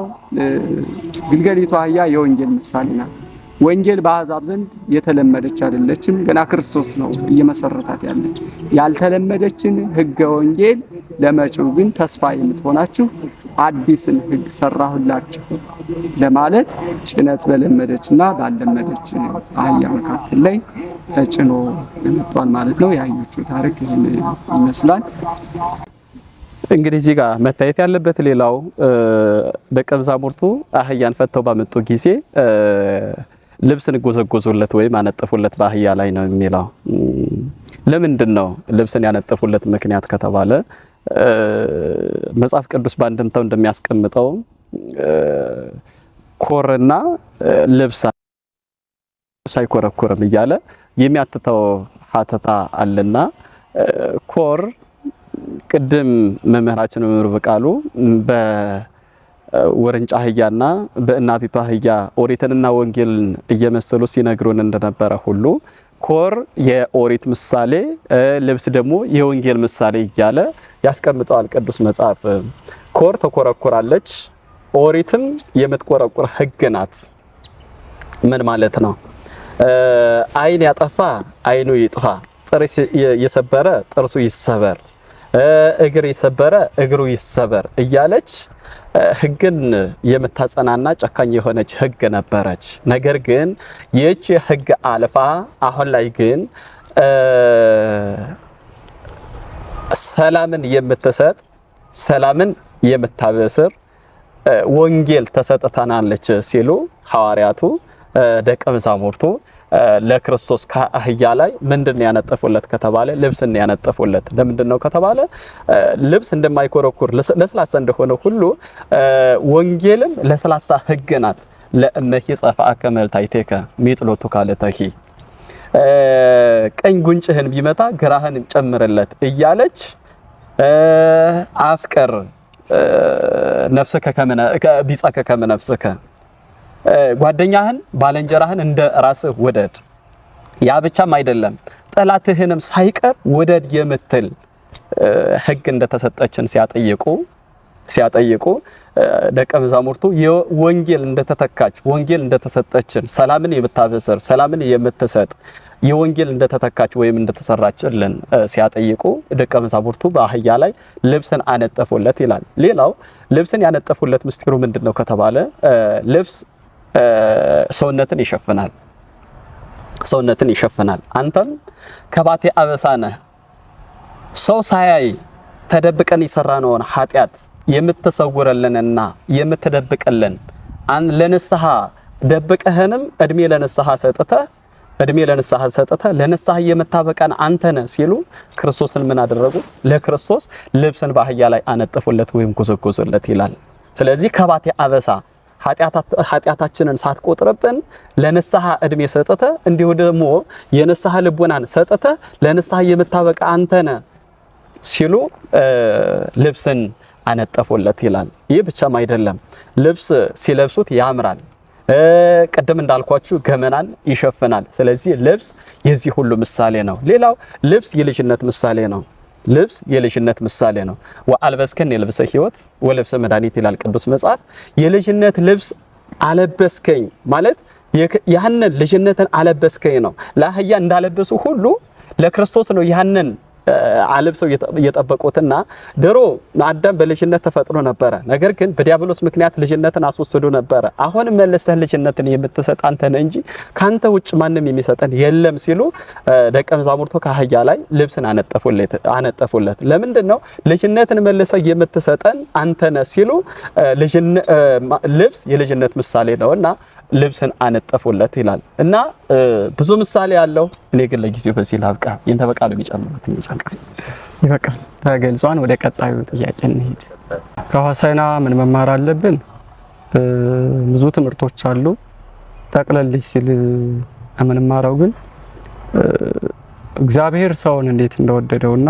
ግልገሊቱ አህያ የወንጌል ምሳሌ ናት። ወንጌል በአህዛብ ዘንድ የተለመደች አይደለችም። ገና ክርስቶስ ነው እየመሰረታት ያለች። ያልተለመደችን ህገ ወንጌል ለመጪው ግን ተስፋ የምትሆናችሁ አዲስን ህግ ሰራሁላችሁ ለማለት ጭነት በለመደችና ባልለመደች አህያ መካከል ላይ ተጭኖ መጥቷል ማለት ነው። የአህዮቹ ታሪክ ይህን ይመስላል። እንግዲህ እዚህ ጋር መታየት ያለበት ሌላው ደቀ መዛሙርቱ አህያን ፈተው ባመጡ ጊዜ ልብስን ጎዘጎዙለት ወይም አነጠፉለት በአህያ ላይ ነው የሚለው። ለምንድን ነው ልብስን ያነጠፉለት ምክንያት ከተባለ መጽሐፍ ቅዱስ በአንድምታው እንደሚያስቀምጠው ኮርና ልብስ ሳይኮረኮርም እያለ የሚያትተው ሀተታ አለና ኮር ቅድም መምህራችን መምህር በቃሉ በወረንጫ አህያና በእናቲቱ አህያ ኦሪትንና ወንጌልን እየመሰሉ ሲነግሩን እንደነበረ ሁሉ ኮር የኦሪት ምሳሌ፣ ልብስ ደግሞ የወንጌል ምሳሌ እያለ ያስቀምጠዋል ቅዱስ መጽሐፍ። ኮር ተኮረኮራለች፣ ኦሪትም የምትቆረቁር ሕግ ናት። ምን ማለት ነው? ዓይን ያጠፋ ዓይኑ ይጥፋ፣ ጥርስ የሰበረ ጥርሱ ይሰበር፣ እግር የሰበረ እግሩ ይሰበር እያለች ሕግን የምታጸናና ጨካኝ የሆነች ሕግ ነበረች። ነገር ግን ይህች ሕግ አልፋ አሁን ላይ ግን ሰላምን የምትሰጥ ሰላምን የምታበስር ወንጌል ተሰጥታናለች ሲሉ ሐዋርያቱ ደቀ መዛሙርቱ ለክርስቶስ ከአህያ ላይ ምንድን ያነጠፉለት ከተባለ ልብስን ያነጠፉለት። ለምንድን ነው ከተባለ ልብስ እንደማይኮረኩር ለስላሳ እንደሆነ ሁሉ ወንጌልም ለስላሳ ሕግ ናት። ለእመሂ ጸፋአከ መልታይቴከ ሚጥሎቱ ካለተሂ፣ ቀኝ ጉንጭህን ቢመታ ግራህን ጨምርለት እያለች አፍቅር ነፍስከ ቢጸከ ከመ ነፍስከ፣ ጓደኛህን ባልንጀራህን እንደ ራስህ ውደድ። ያ ብቻም አይደለም ጠላትህንም ሳይቀር ውደድ የምትል ሕግ እንደተሰጠችን ሲያጠይቁ ደቀ መዛሙርቱ የወንጌል እንደተተካች ወንጌል እንደተሰጠችን ሰላምን የምታበስር ሰላምን የምትሰጥ የወንጌል እንደተተካች ወይም እንደተሰራችልን ሲያጠይቁ ደቀ መዛሙርቱ በአህያ ላይ ልብስን አነጠፉለት ይላል። ሌላው ልብስን ያነጠፉለት ምስጢሩ ምንድነው ከተባለ ልብስ ሰውነትን ይሸፍናል። አንተም ከባቴ አበሳነ ሰው ሳያይ ተደብቀን የሰራነውን ኃጢአት የምትሰውረልንና የምትደብቅልን ለንስሐ ደብቀህንም እድሜ ለንስሐ ሰጥተህ ለንስሐ የምታበቃን አንተነ ሲሉ ክርስቶስን ምን አደረጉ? ለክርስቶስ ልብስን በአህያ ላይ አነጠፉለት ወይም ጎዘጎዙለት ይላል። ስለዚህ ከባቴ አበሳ ኃጢአታችንን ሳትቆጥርብን ለንስሐ እድሜ ሰጥተ እንዲሁ ደግሞ የንስሐ ልቦናን ሰጥተ ለንስሐ የምታበቃ አንተነ ሲሉ ልብስን አነጠፉለት ይላል። ይህ ብቻም አይደለም፣ ልብስ ሲለብሱት ያምራል። ቀደም እንዳልኳችሁ ገመናን ይሸፍናል። ስለዚህ ልብስ የዚህ ሁሉ ምሳሌ ነው። ሌላው ልብስ የልጅነት ምሳሌ ነው። ወአልበስከን የልብሰ ሕይወት ወልብሰ መድኃኒት ይላል ቅዱስ መጽሐፍ። የልጅነት ልብስ አለበስከኝ ማለት ያንን ልጅነትን አለበስከኝ ነው። ለአህያ እንዳለበሱ ሁሉ ለክርስቶስ ነው ያንን አለብሰው እየጠበቁትና ድሮ አዳም በልጅነት ተፈጥሮ ነበረ። ነገር ግን በዲያብሎስ ምክንያት ልጅነትን አስወስዶ ነበረ። አሁን መልሰህ ልጅነትን የምትሰጥ አንተ ነህ እንጂ ካንተ ውጭ ማንም የሚሰጠን የለም ሲሉ ደቀ መዛሙርቱ ከአህያ ላይ ልብስን አነጠፉለት። ለምንድነው ልጅነትን መልሰህ የምትሰጠን አንተ ነህ ሲሉ ልብስ የልጅነት ምሳሌ ነውና ልብስን አነጠፉለት ይላል እና ብዙ ምሳሌ ያለው። እኔ ግን ለጊዜው በዚህ ላብቃ። ይንተበቃሉ ቢጨምሩት ይበቃል ተገልጿን። ወደ ቀጣዩ ጥያቄ እንሂድ። ከሆሳዕና ምን መማር አለብን? ብዙ ትምህርቶች አሉ። ጠቅለል ሲል የምንማረው ግን እግዚአብሔር ሰውን እንዴት እንደወደደውና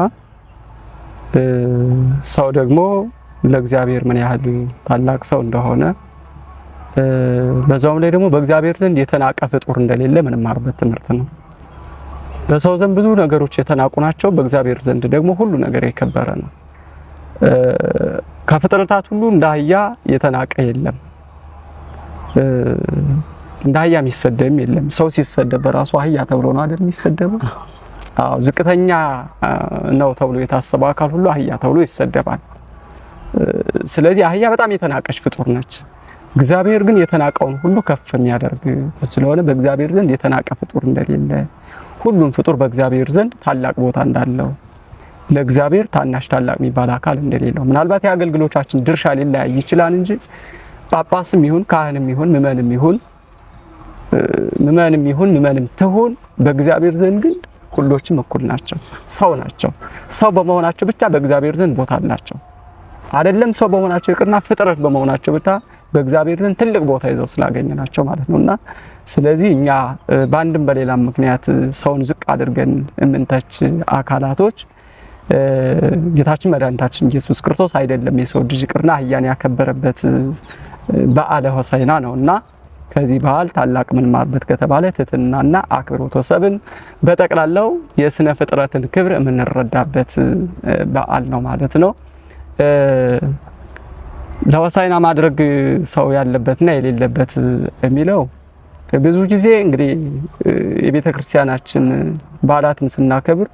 ሰው ደግሞ ለእግዚአብሔር ምን ያህል ታላቅ ሰው እንደሆነ በዛውም ላይ ደግሞ በእግዚአብሔር ዘንድ የተናቀ ፍጡር እንደሌለ ምንማርበት ትምህርት ነው። በሰው ዘንድ ብዙ ነገሮች የተናቁ ናቸው፣ በእግዚአብሔር ዘንድ ደግሞ ሁሉ ነገር የከበረ ነው። ከፍጥረታት ሁሉ እንደ አህያ የተናቀ የለም፣ እንደ አህያ የሚሰደብም የለም። ሰው ሲሰደብ በራሱ አህያ ተብሎ ነው አይደል የሚሰደበው? አዎ፣ ዝቅተኛ ነው ተብሎ የታሰበው አካል ሁሉ አህያ ተብሎ ይሰደባል። ስለዚህ አህያ በጣም የተናቀች ፍጡር ነች። እግዚአብሔር ግን የተናቀውን ሁሉ ከፍ የሚያደርግ ስለሆነ በእግዚአብሔር ዘንድ የተናቀ ፍጡር እንደሌለ፣ ሁሉም ፍጡር በእግዚአብሔር ዘንድ ታላቅ ቦታ እንዳለው፣ ለእግዚአብሔር ታናሽ ታላቅ የሚባል አካል እንደሌለው፣ ምናልባት የአገልግሎታችን ድርሻ ሊለያይ ይችላል እንጂ ጳጳስም ይሁን ካህንም ይሁን ምእመንም ይሁን ትሁን በእግዚአብሔር ዘንድ ግን ሁሎችም እኩል ናቸው፣ ሰው ናቸው። ሰው በመሆናቸው ብቻ በእግዚአብሔር ዘንድ ቦታ አላቸው። አይደለም ሰው በመሆናቸው ይቅርና ፍጥረት በመሆናቸው ብቻ በእግዚአብሔር ዘንድ ትልቅ ቦታ ይዘው ስላገኘናቸው ማለት ነውና ስለዚህ እኛ በአንድም በሌላም ምክንያት ሰውን ዝቅ አድርገን የምንተች አካላቶች ጌታችን መድኃኒታችን ኢየሱስ ክርስቶስ አይደለም የሰው ልጅ ይቅርና አህያን ያከበረበት በዓለ ሆሳዕና ነውና ከዚህ በዓል ታላቅ ምን ማርበት ከተባለ ትሕትናና አክብሮተ ሰብን በጠቅላላው የስነ ፍጥረትን ክብር የምንረዳበት በዓል ነው ማለት ነው። ለሆሳዕና ማድረግ ሰው ያለበትና የሌለበት የሚለው ብዙ ጊዜ እንግዲህ የቤተ ክርስቲያናችን በዓላትን ስናከብር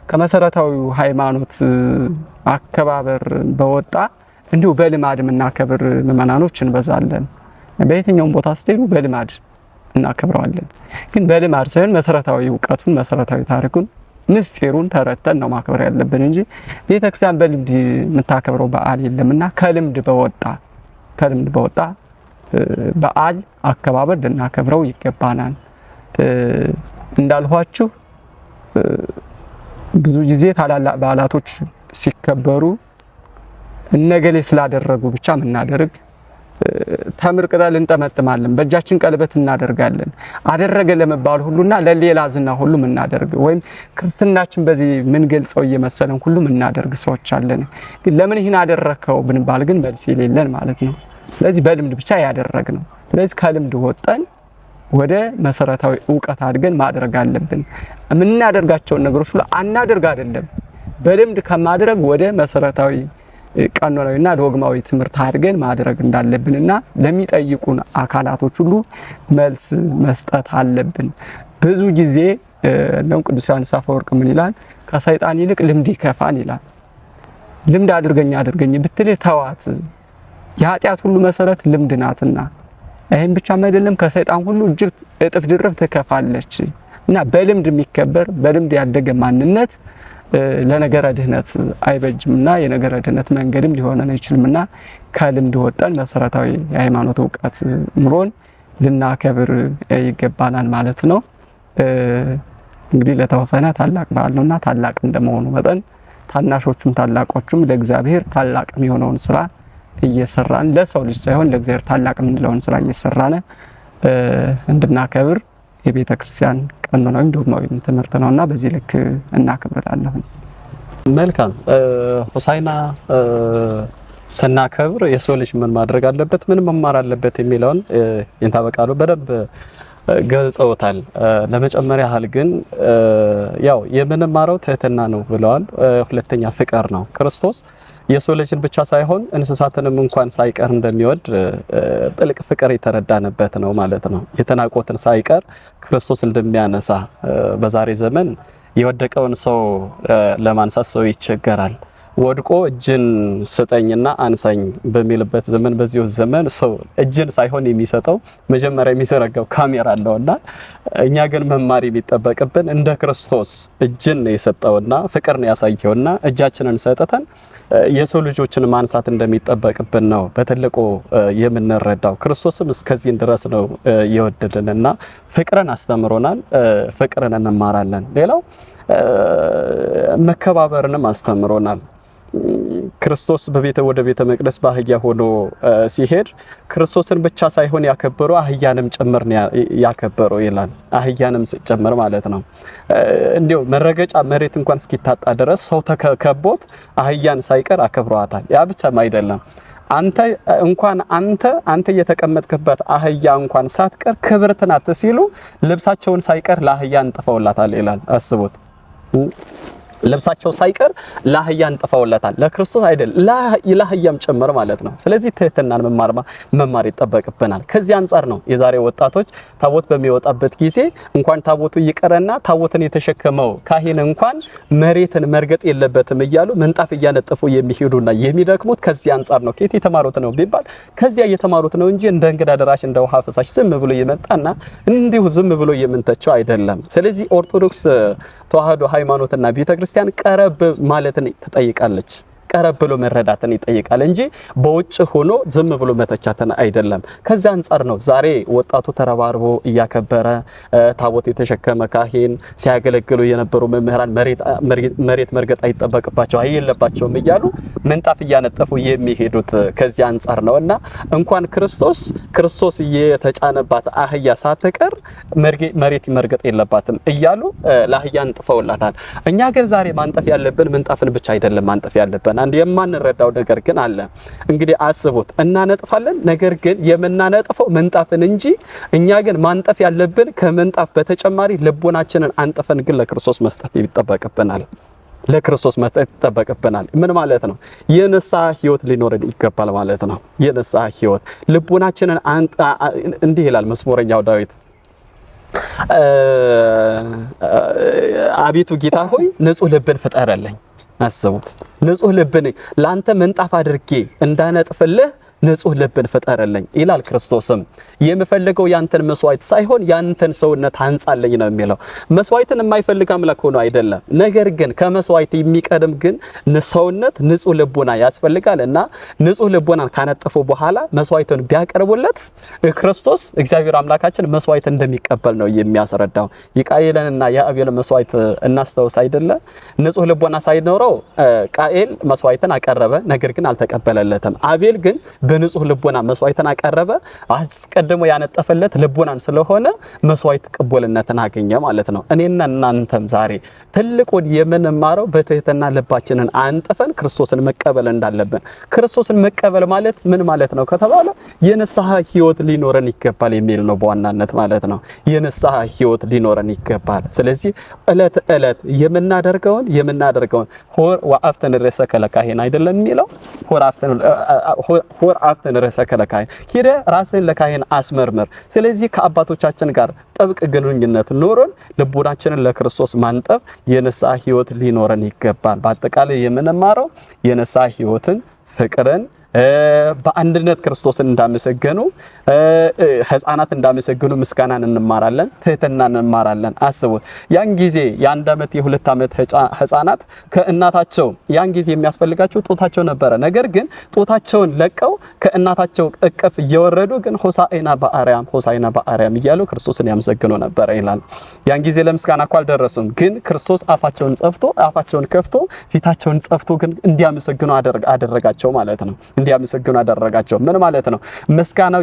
ከመሰረታዊው ሃይማኖት አከባበር በወጣ እንዲሁ በልማድ የምናከብር ምእመናኖች እንበዛለን። በየትኛውም ቦታ ስትሄዱ በልማድ እናከብረዋለን። ግን በልማድ ሳይሆን መሰረታዊ ዕውቀቱን መሰረታዊ ታሪኩን ምስጢሩን ተረተን ነው ማክበር ያለብን እንጂ ቤተክርስቲያን በልምድ የምታከብረው በዓል የለምና ከልምድ በወጣ በዓል አከባበር ልናከብረው ይገባናል። እንዳልኋችሁ ብዙ ጊዜ ታላላቅ በዓላቶች ሲከበሩ እነገሌ ስላደረጉ ብቻ ምናደርግ ተምር ቅጠል እንጠመጥማለን፣ በእጃችን ቀለበት እናደርጋለን። አደረገ ለመባል ሁሉና ለሌላ ዝና ሁሉ ምናደርግ ወይም ክርስትናችን በዚህ ምን ገልጸው እየመሰለን ሁሉ ምናደርግ ሰዎች አለን። ግን ለምን ይህን አደረከው ብንባል ግን መልስ የሌለን ማለት ነው። ስለዚህ በልምድ ብቻ ያደረግ ነው። ስለዚህ ከልምድ ወጣን ወደ መሰረታዊ ዕውቀት አድገን ማድረግ አለብን። የምናደርጋቸውን ነገሮች ሁሉ አናደርግ አይደለም፣ በልምድ ከማድረግ ወደ መሰረታዊ ቀኖናዊና ዶግማዊ ትምህርት አድርገን ማድረግ እንዳለብንና ለሚጠይቁን አካላቶች ሁሉ መልስ መስጠት አለብን። ብዙ ጊዜ ነው ቅዱስ ዮሐንስ አፈወርቅ ምን ይላል? ከሰይጣን ይልቅ ልምድ ይከፋን ይላል። ልምድ አድርገኝ ብትል ተዋት፣ የኃጢአት ሁሉ መሰረት ልምድ ናትና። ይሄን ብቻም አይደለም ከሰይጣን ሁሉ እጅግ እጥፍ ድርብ ትከፋለች እና በልምድ የሚከበር በልምድ ያደገ ማንነት ለነገረ ድህነት አይበጅምና የነገረ ድህነት መንገድም ሊሆነን አይችልምና ከልምድ ወጣን መሰረታዊ የሃይማኖት ዕውቀት ኑሮን ልናከብር ይገባናል ማለት ነው። እንግዲህ ለሆሳዕና ታላቅ በዓል ነውና ታላቅ እንደመሆኑ መጠን ታናሾቹም ታላቆቹም ለእግዚአብሔር ታላቅ የሚሆነውን ስራ እየሰራን ለሰው ልጅ ሳይሆን ለእግዚአብሔር ታላቅ የምንለውን ስራ እየሰራን እንድናከብር የቤተ ክርስቲያን ቀኖናዊ ዶግማዊ ትምህርት ነውና በዚህ ልክ እናከብራለሁ። መልካም። ሆሳዕና ስናከብር የሰው ልጅ ምን ማድረግ አለበት፣ ምን መማር አለበት የሚለውን ይንታበቃሉ በደንብ ገልጸውታል። ለመጨመር ያህል ግን ያው የምንማረው ትህትና ነው ብለዋል። ሁለተኛ ፍቅር ነው። ክርስቶስ የሰው ልጅን ብቻ ሳይሆን እንስሳትንም እንኳን ሳይቀር እንደሚወድ ጥልቅ ፍቅር የተረዳንበት ነው ማለት ነው። የተናቆትን ሳይቀር ክርስቶስ እንደሚያነሳ በዛሬ ዘመን የወደቀውን ሰው ለማንሳት ሰው ይቸገራል። ወድቆ እጅን ስጠኝና አንሳኝ በሚልበት ዘመን በዚሁ ዘመን ሰው እጅን ሳይሆን የሚሰጠው መጀመሪያ የሚዘረጋው ካሜራ አለውና እኛ ግን መማር የሚጠበቅብን እንደ ክርስቶስ እጅን የሰጠውና ፍቅር ነው ያሳየውና እጃችንን ሰጥተን የሰው ልጆችን ማንሳት እንደሚጠበቅብን ነው በትልቁ የምንረዳው። ክርስቶስም እስከዚህ ድረስ ነው የወደደንና ፍቅርን አስተምሮናል። ፍቅርን እንማራለን። ሌላው መከባበርንም አስተምሮናል። ክርስቶስ ወደ ቤተ መቅደስ በአህያ ሆኖ ሲሄድ ክርስቶስን ብቻ ሳይሆን ያከበረው አህያንም ጭምር ያከበረው ይላል። አህያንም ጭምር ማለት ነው። እንዲያው መረገጫ መሬት እንኳን እስኪታጣ ድረስ ሰው ተከቦት አህያን ሳይቀር አከብሯታል። ያ ብቻም አይደለም። አንተ የተቀመጥክበት አህያ እንኳን ሳትቀር ክብርት ናት ሲሉ ልብሳቸውን ሳይቀር ለአህያ አንጥፈውላታል ይላል። አስቡት። ልብሳቸው ሳይቀር ለአህያ አንጥፈውላታል። ለክርስቶስ አይደል ለአህያም ጭምር ማለት ነው። ስለዚህ ትህትናን መማር ይጠበቅብናል። ከዚህ አንፃር ነው የዛሬ ወጣቶች ታቦት በሚወጣበት ጊዜ እንኳን ታቦቱ ይቀርና ታቦትን የተሸከመው ካህን እንኳን መሬትን መርገጥ የለበትም እያሉ ምንጣፍ እያነጠፉ የሚሄዱና የሚደክሙት ከዚህ አንፃር ነው። ከየት የተማሩት ነው ቢባል ከዚያ የተማሩት ነው እንጂ እንደ እንግዳ ደራሽ እንደ ውሃ ፈሳሽ ዝም ብሎ የመጣና እንዲሁ ዝም ብሎ የምንተቸው አይደለም። ስለዚህ ኦርቶዶክስ ተዋህዶ ሃይማኖትና ቤተክርስቲያን ቀረብ ማለትን ትጠይቃለች። ቀረብ ብሎ መረዳትን ይጠይቃል እንጂ በውጭ ሆኖ ዝም ብሎ መተቻተን አይደለም። ከዛ አንፃር ነው ዛሬ ወጣቱ ተረባርቦ እያከበረ ታቦት የተሸከመ ካህን ሲያገለግሉ የነበሩ መምህራን መሬት መርገጥ አይጠበቅባቸው አይየለባቸውም እያሉ ምንጣፍ እያነጠፉ የሚሄዱት ከዚህ አንፃር ነውና እንኳን ክርስቶስ የተጫነባት አህያ ሳትቀር መሬት መርገጥ የለባትም እያሉ ለአህያ አንጥፈውላታል። እኛ ግን ዛሬ ማንጠፍ ያለብን ምንጣፍን ብቻ አይደለም ማንጠፍ ያለብን አንድ የማንረዳው ነገር ግን አለ። እንግዲህ አስቡት፣ እናነጥፋለን፣ ነገር ግን የምናነጥፈው ምንጣፍን እንጂ እኛ ግን ማንጠፍ ያለብን ከምንጣፍ በተጨማሪ ልቦናችንን አንጥፈን ግን ለክርስቶስ መስጠት ይጠበቅብናል። ለክርስቶስ መስጠት ይጠበቅብናል። ምን ማለት ነው? የንስሐ ሕይወት ሊኖረን ይገባል ማለት ነው። የንስሐ ሕይወት ልቦናችንን እንዲህ ይላል መዝሙረኛው ዳዊት፣ አቤቱ ጌታ ሆይ ንጹህ ልብን ፍጠርልኝ። አስቡት፣ ንጹህ ልብን ላንተ ምንጣፍ አድርጌ እንዳነጥፍልህ ንጹህ ልብን ፍጠርልኝ ይላል ክርስቶስም። የምፈልገው ያንተን መስዋዕት ሳይሆን ያንተን ሰውነት አንጻልኝ ነው የሚለው። መስዋዕትን የማይፈልግ አምላክ ሆኖ አይደለም፣ ነገር ግን ከመስዋዕት የሚቀድም ግን ሰውነት ንጹህ ልቦና ያስፈልጋልና ንጹህ ልቦናን ካነጠፉ በኋላ መስዋዕትን ቢያቀርቡለት ክርስቶስ እግዚአብሔር አምላካችን መስዋዕት እንደሚቀበል ነው የሚያስረዳው። የቃኤልንና የአቤልን መስዋዕት እናስተውስ አይደለ? ንጹህ ልቦና ሳይኖረው ቃኤል መስዋዕትን አቀረበ፣ ነገር ግን አልተቀበለለትም። አቤል ግን በንጹህ ልቦና መስዋዕትን አቀረበ። አስቀድሞ ያነጠፈለት ልቦናን ስለሆነ መስዋዕት ቅቡልነትን አገኘ ማለት ነው። እኔና እናንተም ዛሬ ትልቁን የምንማረው በትህትና ልባችንን አንጥፈን ክርስቶስን መቀበል እንዳለብን። ክርስቶስን መቀበል ማለት ምን ማለት ነው ከተባለ የንስሐ ሕይወት ሊኖረን ይገባል የሚል ነው በዋናነት ማለት ነው። የንስሐ ሕይወት ሊኖረን ይገባል። ስለዚህ ዕለት ዕለት የምናደርገውን ሆር ወአፍተን ርዕሰከ ለካህን አይደለም የሚለው ሆር አፍተን ርዕሰከ ለካህን ሄደ ራስን ለካህን አስመርምር። ስለዚህ ከአባቶቻችን ጋር ጥብቅ ግንኙነት ኖሮን ልቦናችንን ለክርስቶስ ማንጠፍ የንስሐ ሕይወት ሊኖረን ይገባል። በአጠቃላይ የምንማረው የንስሐ ሕይወትን፣ ፍቅርን፣ በአንድነት ክርስቶስን እንዳመሰገኑ ሕፃናት እንዳመሰገኑ ምስጋናን እንማራለን፣ ትህትናን እንማራለን። አስቡት፣ ያን ጊዜ የ1 ዓመት የ2 ዓመት ሕፃናት ከእናታቸው ያን ጊዜ የሚያስፈልጋቸው ጦታቸው ነበረ። ነገር ግን ጦታቸውን ለቀው ከእናታቸው እቅፍ እየወረዱ ግን ሆሳዕና በአርያም እያሉ ክርስቶስን ያመሰግኑ ነበር ይላል። ያን ጊዜ ለምስጋና እኮ አልደረሱም፣ ግን ክርስቶስ አፋቸውን ከፍቶ ፊታቸውን ጸፍቶ ግን እንዲያመሰግኑ አደረጋቸው ማለት ነው። እንዲያመሰግኑ አደረጋቸው። ምን ማለት ነው? ምስጋናው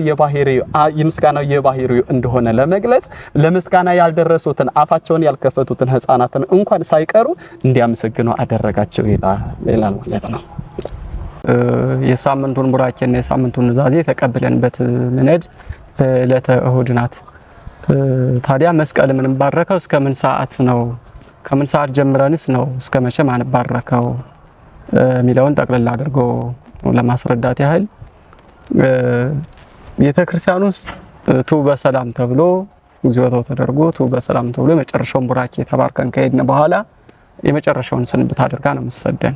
የባህሪው እንደሆነ ለመግለጽ ለምስጋና ያልደረሱትን አፋቸውን ያልከፈቱትን ሕፃናትን እንኳን ሳይቀሩ እንዲያመሰግኑ አደረጋቸው ይላል ማለት ነው። የሳምንቱን ቡራኬና የሳምንቱን ኑዛዜ ተቀብለንበት ምንሄድ ዕለተ እሁድ ናት። ታዲያ መስቀል የምንባረከው እስከ ምን ሰዓት ነው? ከምን ሰዓት ጀምረንስ ነው እስከ መቼ ማንባረከው የሚለውን ጠቅልላ አድርጎ ለማስረዳት ያህል ቤተክርስቲያን ውስጥ ቱ በሰላም ተብሎ እግዚኦታው ተደርጎ ቱ በሰላም ተብሎ የመጨረሻውን ቡራኬ ተባርከን ከሄድን በኋላ የመጨረሻውን ስንብት አድርጋ ነው የምትሰደን።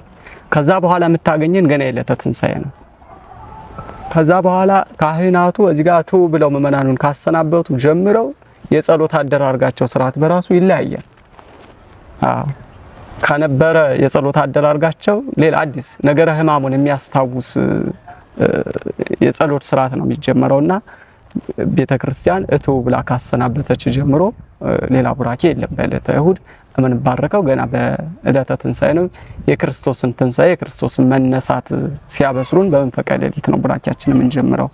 ከዛ በኋላ የምታገኘን ገና የዕለተ ትንሣኤ ነው። ከዛ በኋላ ካህናቱ እዚህ ጋር ቱ ብለው ምእመናኑን ካሰናበቱ ጀምረው የጸሎት አደራርጋቸው ስርዓት በራሱ ይለያያል። ከነበረ የጸሎት አደራርጋቸው ሌላ አዲስ ነገረ ሕማሙን የሚያስታውስ የጸሎት ስርዓት ነው የሚጀመረውና ቤተክርስቲያን እቱ ብላ ካሰናበተች ጀምሮ ሌላ ቡራኬ የለም። በዕለተ እሁድ የምንባረከው ገና በዕለተ ትንሣኤ ነው። የክርስቶስን ትንሣኤ የክርስቶስን መነሳት ሲያበስሩን በመንፈቀ ሌሊት ነው ቡራኬያችን የምንጀምረው።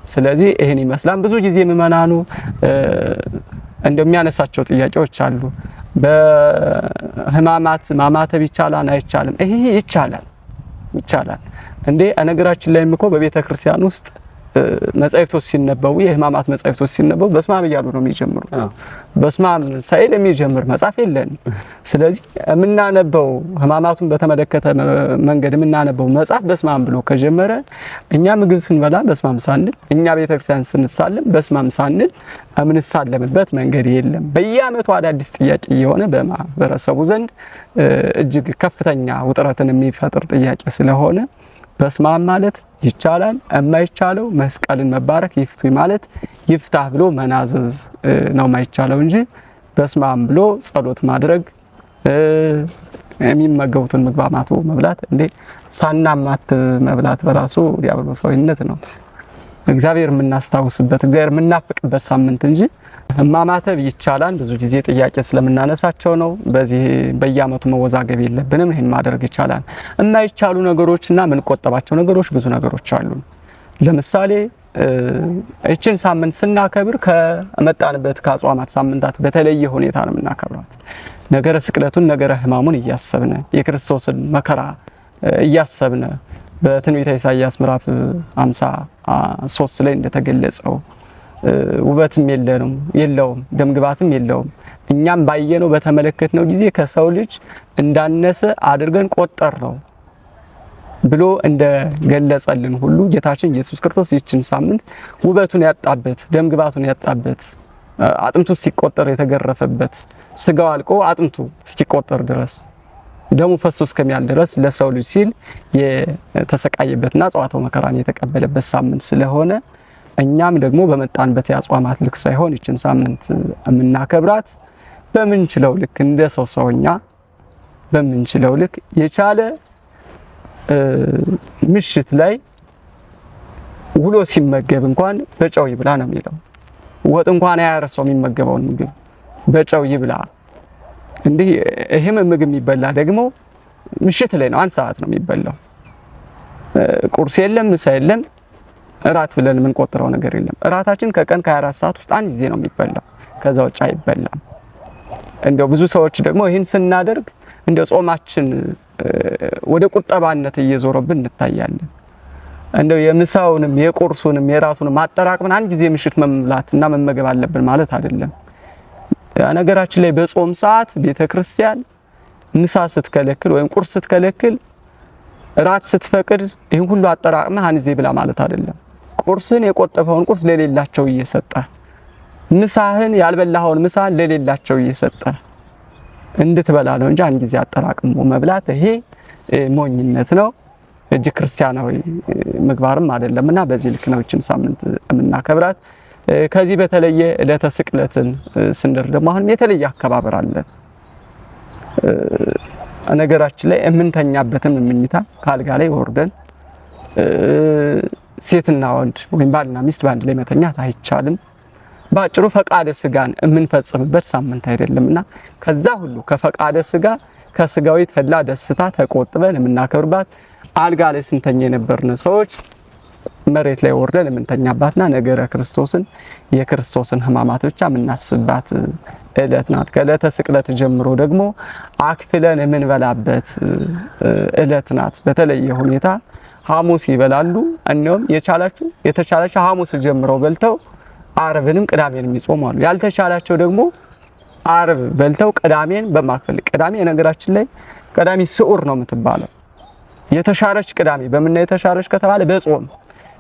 ስለዚህ ይሄን ይመስላል። ብዙ ጊዜ ምእመናኑ እንደሚያነሳቸው ጥያቄዎች አሉ። በህማማት ማማተብ ይቻላል አይቻልም? ይሄ ይቻላል እንዴ! ነገራችን ላይም እኮ በቤተ ክርስቲያን ውስጥ መጻሕፍቶች ሲነበቡ የህማማት መጻሕፍቶች ሲነበቡ በስማም እያሉ ነው የሚጀምሩት። በስማም ሳይል የሚጀምር መጽሐፍ የለንም። ስለዚህ የምናነበው ህማማቱን በተመለከተ መንገድ የምናነበው መጽሐፍ በስማም ብሎ ከጀመረ እኛ ምግብ ስንበላ በስማም ሳንል፣ እኛ ቤተክርስቲያን ስንሳለም በስማም ሳንል የምንሳለምበት መንገድ የለም። በየዓመቱ አዳዲስ ጥያቄ የሆነ በማህበረሰቡ ዘንድ እጅግ ከፍተኛ ውጥረትን የሚፈጥር ጥያቄ ስለሆነ በስማም ማለት ይቻላል። የማይቻለው መስቀልን መባረክ ይፍቱኝ ማለት ይፍታህ ብሎ መናዘዝ ነው የማይቻለው እንጂ በስማም ብሎ ጸሎት ማድረግ የሚመገቡትን ምግባማቱ መብላት እንዴ! ሳናማት መብላት በራሱ ዲያብሎሳዊነት ነው። እግዚአብሔር የምናስታውስበት እግዚአብሔር የምናፍቅበት ሳምንት እንጂ ማማተብ ይቻላል። ብዙ ጊዜ ጥያቄ ስለምናነሳቸው ነው። በዚህ በየዓመቱ መወዛገብ የለብንም። ይሄን ማድረግ ይቻላል። የማይቻሉ ነገሮችና ምን ቆጠባቸው ነገሮች ብዙ ነገሮች አሉ። ለምሳሌ እቺን ሳምንት ስናከብር ከመጣንበት ከአጽዋማት ሳምንታት በተለየ ሁኔታ ነው የምናከብራት። ነገረ ስቅለቱን ነገረ ሕማሙን እያሰብነ የክርስቶስን መከራ እያሰብነ በትንቢተ ኢሳይያስ ምዕራፍ 53 ላይ እንደተገለጸው ውበትም የለውም ደምግባትም የለውም፣ እኛም ባየነው በተመለከትነው ጊዜ ከሰው ልጅ እንዳነሰ አድርገን ቆጠርነው ብሎ እንደገለጸልን ሁሉ ጌታችን ኢየሱስ ክርስቶስ ይችን ሳምንት ውበቱን ያጣበት ደምግባቱን ያጣበት አጥንቱ እስኪቆጠር የተገረፈበት ስጋው አልቆ አጥንቱ እስኪቆጠር ድረስ ደሙ ፈሶ እስከሚያል ድረስ ለሰው ልጅ ሲል የተሰቃየበትና ጸዋታው መከራን የተቀበለበት ሳምንት ስለሆነ እኛም ደግሞ በመጣንበት የአጽዋማት ልክ ሳይሆን ይችን ሳምንት የምናከብራት በምንችለው ልክ እንደ ሰውኛ በምንችለው ልክ የቻለ ምሽት ላይ ውሎ ሲመገብ እንኳን በጨው ይብላ ነው የሚለው። ወጥ እንኳን አያረሰው የሚመገበውን ምግብ በጨው ይብላ። እንዲህ ይሄም ምግብ የሚበላ ደግሞ ምሽት ላይ ነው፣ አንድ ሰዓት ነው የሚበላው። ቁርስ የለም፣ ምሳ የለም፣ እራት ብለን የምንቆጥረው ነገር የለም። እራታችን ከቀን ከ24 ሰዓት ውስጥ አንድ ጊዜ ነው የሚበላው፣ ከዛ ውጭ አይበላም። እንደው ብዙ ሰዎች ደግሞ ይህን ስናደርግ እንደ ጾማችን ወደ ቁጠባነት እየዞረብን እንታያለን። እንደው የምሳውንም የቁርሱንም የራቱንም አጠራቅመን አንድ ጊዜ ምሽት መብላትና መመገብ አለብን ማለት አይደለም። ነገራችን ላይ በጾም ሰዓት ቤተክርስቲያን ምሳ ስትከለክል ወይም ቁርስ ስትከለክል ራት ስትፈቅድ ይሄን ሁሉ አጠራቅመህ አንዜ ብላ ማለት አይደለም። ቁርስን የቆጠፈውን ቁርስ ለሌላቸው እየሰጠ ምሳህን ያልበላኸውን ምሳህን ለሌላቸው እየሰጠ እንድትበላ ነው እንጂ አንድ ጊዜ አጠራቅሞ መብላት ይሄ ሞኝነት ነው፣ እጅ ክርስቲያናዊ ምግባርም አይደለምና በዚህ ልክ ነው እቺን ሳምንት የምናከብራት። ከዚህ በተለየ ዕለተ ስቅለትን ስንደር ደግሞ አሁን የተለየ አከባበር አለ። ነገራችን ላይ የምንተኛበትም ምኝታ ካልጋ ላይ ወርደን ሴትና ወንድ ወይም ባልና ሚስት በአንድ ላይ መተኛት አይቻልም። ባጭሩ ፈቃደ ስጋን የምንፈጽምበት ሳምንት አይደለምና ከዛ ሁሉ ከፈቃደ ስጋ ከስጋዊ ተድላ ደስታ ተቆጥበን የምናከብርባት አልጋ ላይ ስንተኛ የነበርን ሰዎች መሬት ላይ ወርደን የምንተኛባትና ነገረ ክርስቶስን የክርስቶስን ሕማማት ብቻ የምናስብባት ዕለት ናት። ከዕለተ ስቅለት ጀምሮ ደግሞ አክፍለን የምንበላበት ዕለት ናት። በተለየ ሁኔታ ሐሙስ ይበላሉ። እነውም የተቻላቸው ሐሙስ ጀምረው በልተው ዓርብንም ቅዳሜንም ይጾሙ አሉ። ያልተቻላቸው ደግሞ ዓርብ በልተው ቅዳሜን በማክፈል ቅዳሜ ነገራችን ላይ ቅዳሜ ስዑር ነው የምትባለው። የተሻረች ቅዳሜ በምን የተሻረች ከተባለ በጾም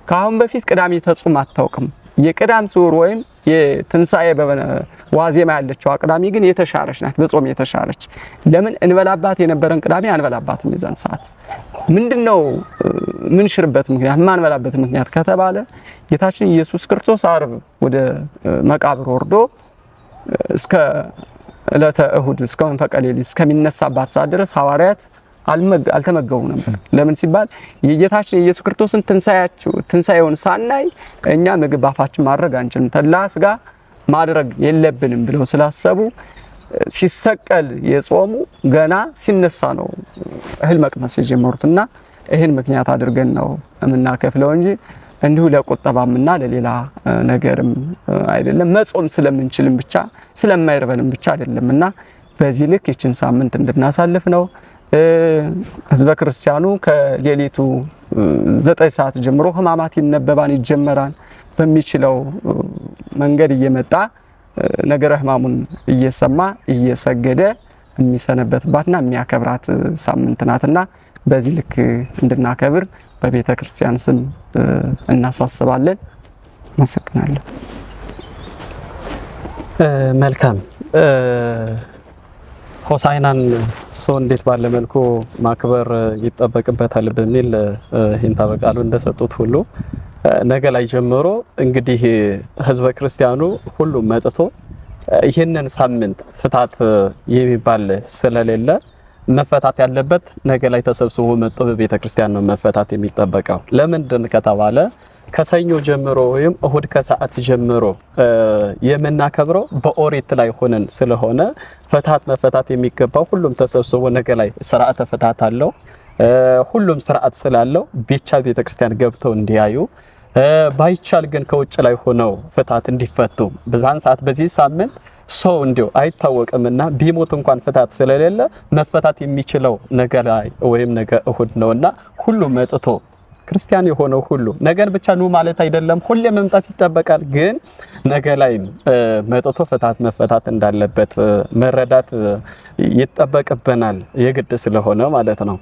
ካሁን በፊት ቅዳሜ ተጾም አታውቅም። የቅዳም ስዑር ወይም የትንሳኤ ዋዜማ ያለችው ቅዳሜ ግን የተሻረች ናት፣ በጾም የተሻረች። ለምን እንበላባት የነበረን ቅዳሜ አንበላባትም። የዛን ሰዓት ምንድነው ምን ሽርበት ምክንያት ማንበላበት ምክንያት ከተባለ ጌታችን ኢየሱስ ክርስቶስ ዓርብ ወደ መቃብር ወርዶ እስከ ዕለተ እሁድ እስከ መንፈቀ ሌሊት እስከሚነሳባት ሰዓት ድረስ ሐዋርያት አልተመገቡ ነበር። ለምን ሲባል የጌታችን ኢየሱስ ክርስቶስን ትንሳኤውን ሳናይ እኛ ምግብ ባፋችን ማድረግ አንችልም፣ ተላ ስጋ ማድረግ የለብንም ብለው ስላሰቡ ሲሰቀል የጾሙ ገና ሲነሳ ነው እህል መቅመስ የጀመሩትና ይህን ምክንያት አድርገን ነው የምናከፍለው እንጂ እንዲሁ ለቁጠባምና ለሌላ ነገርም አይደለም። መጾም ስለምንችልም ብቻ ስለማይርበንም ብቻ አይደለምና በዚህ ልክ ይችን ሳምንት እንድናሳልፍ ነው። ህዝበ ክርስቲያኑ ከሌሊቱ 9 ሰዓት ጀምሮ ህማማት ይነበባን ይጀመራል። በሚችለው መንገድ እየመጣ ነገረ ህማሙን እየሰማ እየሰገደ የሚሰነበትባትና የሚያከብራት ሳምንት ናትና በዚህ ልክ እንድናከብር በቤተ ክርስቲያን ስም እናሳስባለን። አመሰግናለሁ። መልካም ሆሳዕናን ሰው እንዴት ባለ መልኩ ማክበር ይጠበቅበታል በሚል ሂንታ በቃሉ እንደሰጡት ሁሉ ነገ ላይ ጀምሮ እንግዲህ ህዝበ ክርስቲያኑ ሁሉ መጥቶ ይህንን ሳምንት ፍታት የሚባል ስለሌለ መፈታት ያለበት ነገ ላይ ተሰብስቦ መጥቶ በቤተ ክርስቲያን ነው መፈታት የሚጠበቀው። ለምንድን ከተባለ ከሰኞ ጀምሮ ወይም እሁድ ከሰዓት ጀምሮ የምናከብረው በኦሪት ላይ ሆነን ስለሆነ መፈታት የሚገባው ሁሉም ተሰብስቦ ነገ ላይ ስርዓተ ፍታት አለው። ሁሉም ስርዓት ስላለው ቢቻ ቤተ ክርስቲያን ገብተው እንዲያዩ ባይቻል ግን ከውጭ ላይ ሆነው ፍታት እንዲፈቱ በዛን ሰዓት በዚህ ሳምንት ሰው እንዲው አይታወቅምና ቢሞት እንኳን ፍታት ስለሌለ መፈታት የሚችለው ነገ ላይ ወይም ነገ እሁድ ነውና ሁሉ መጥቶ ክርስቲያን የሆነው ሁሉ ነገን ብቻ ነው ማለት አይደለም፣ ሁሌ መምጣት ይጠበቃል። ግን ነገ ላይ መጥቶ መፈታት እንዳለበት መረዳት ይጠበቅብናል፣ የግድ ስለሆነ ማለት ነው።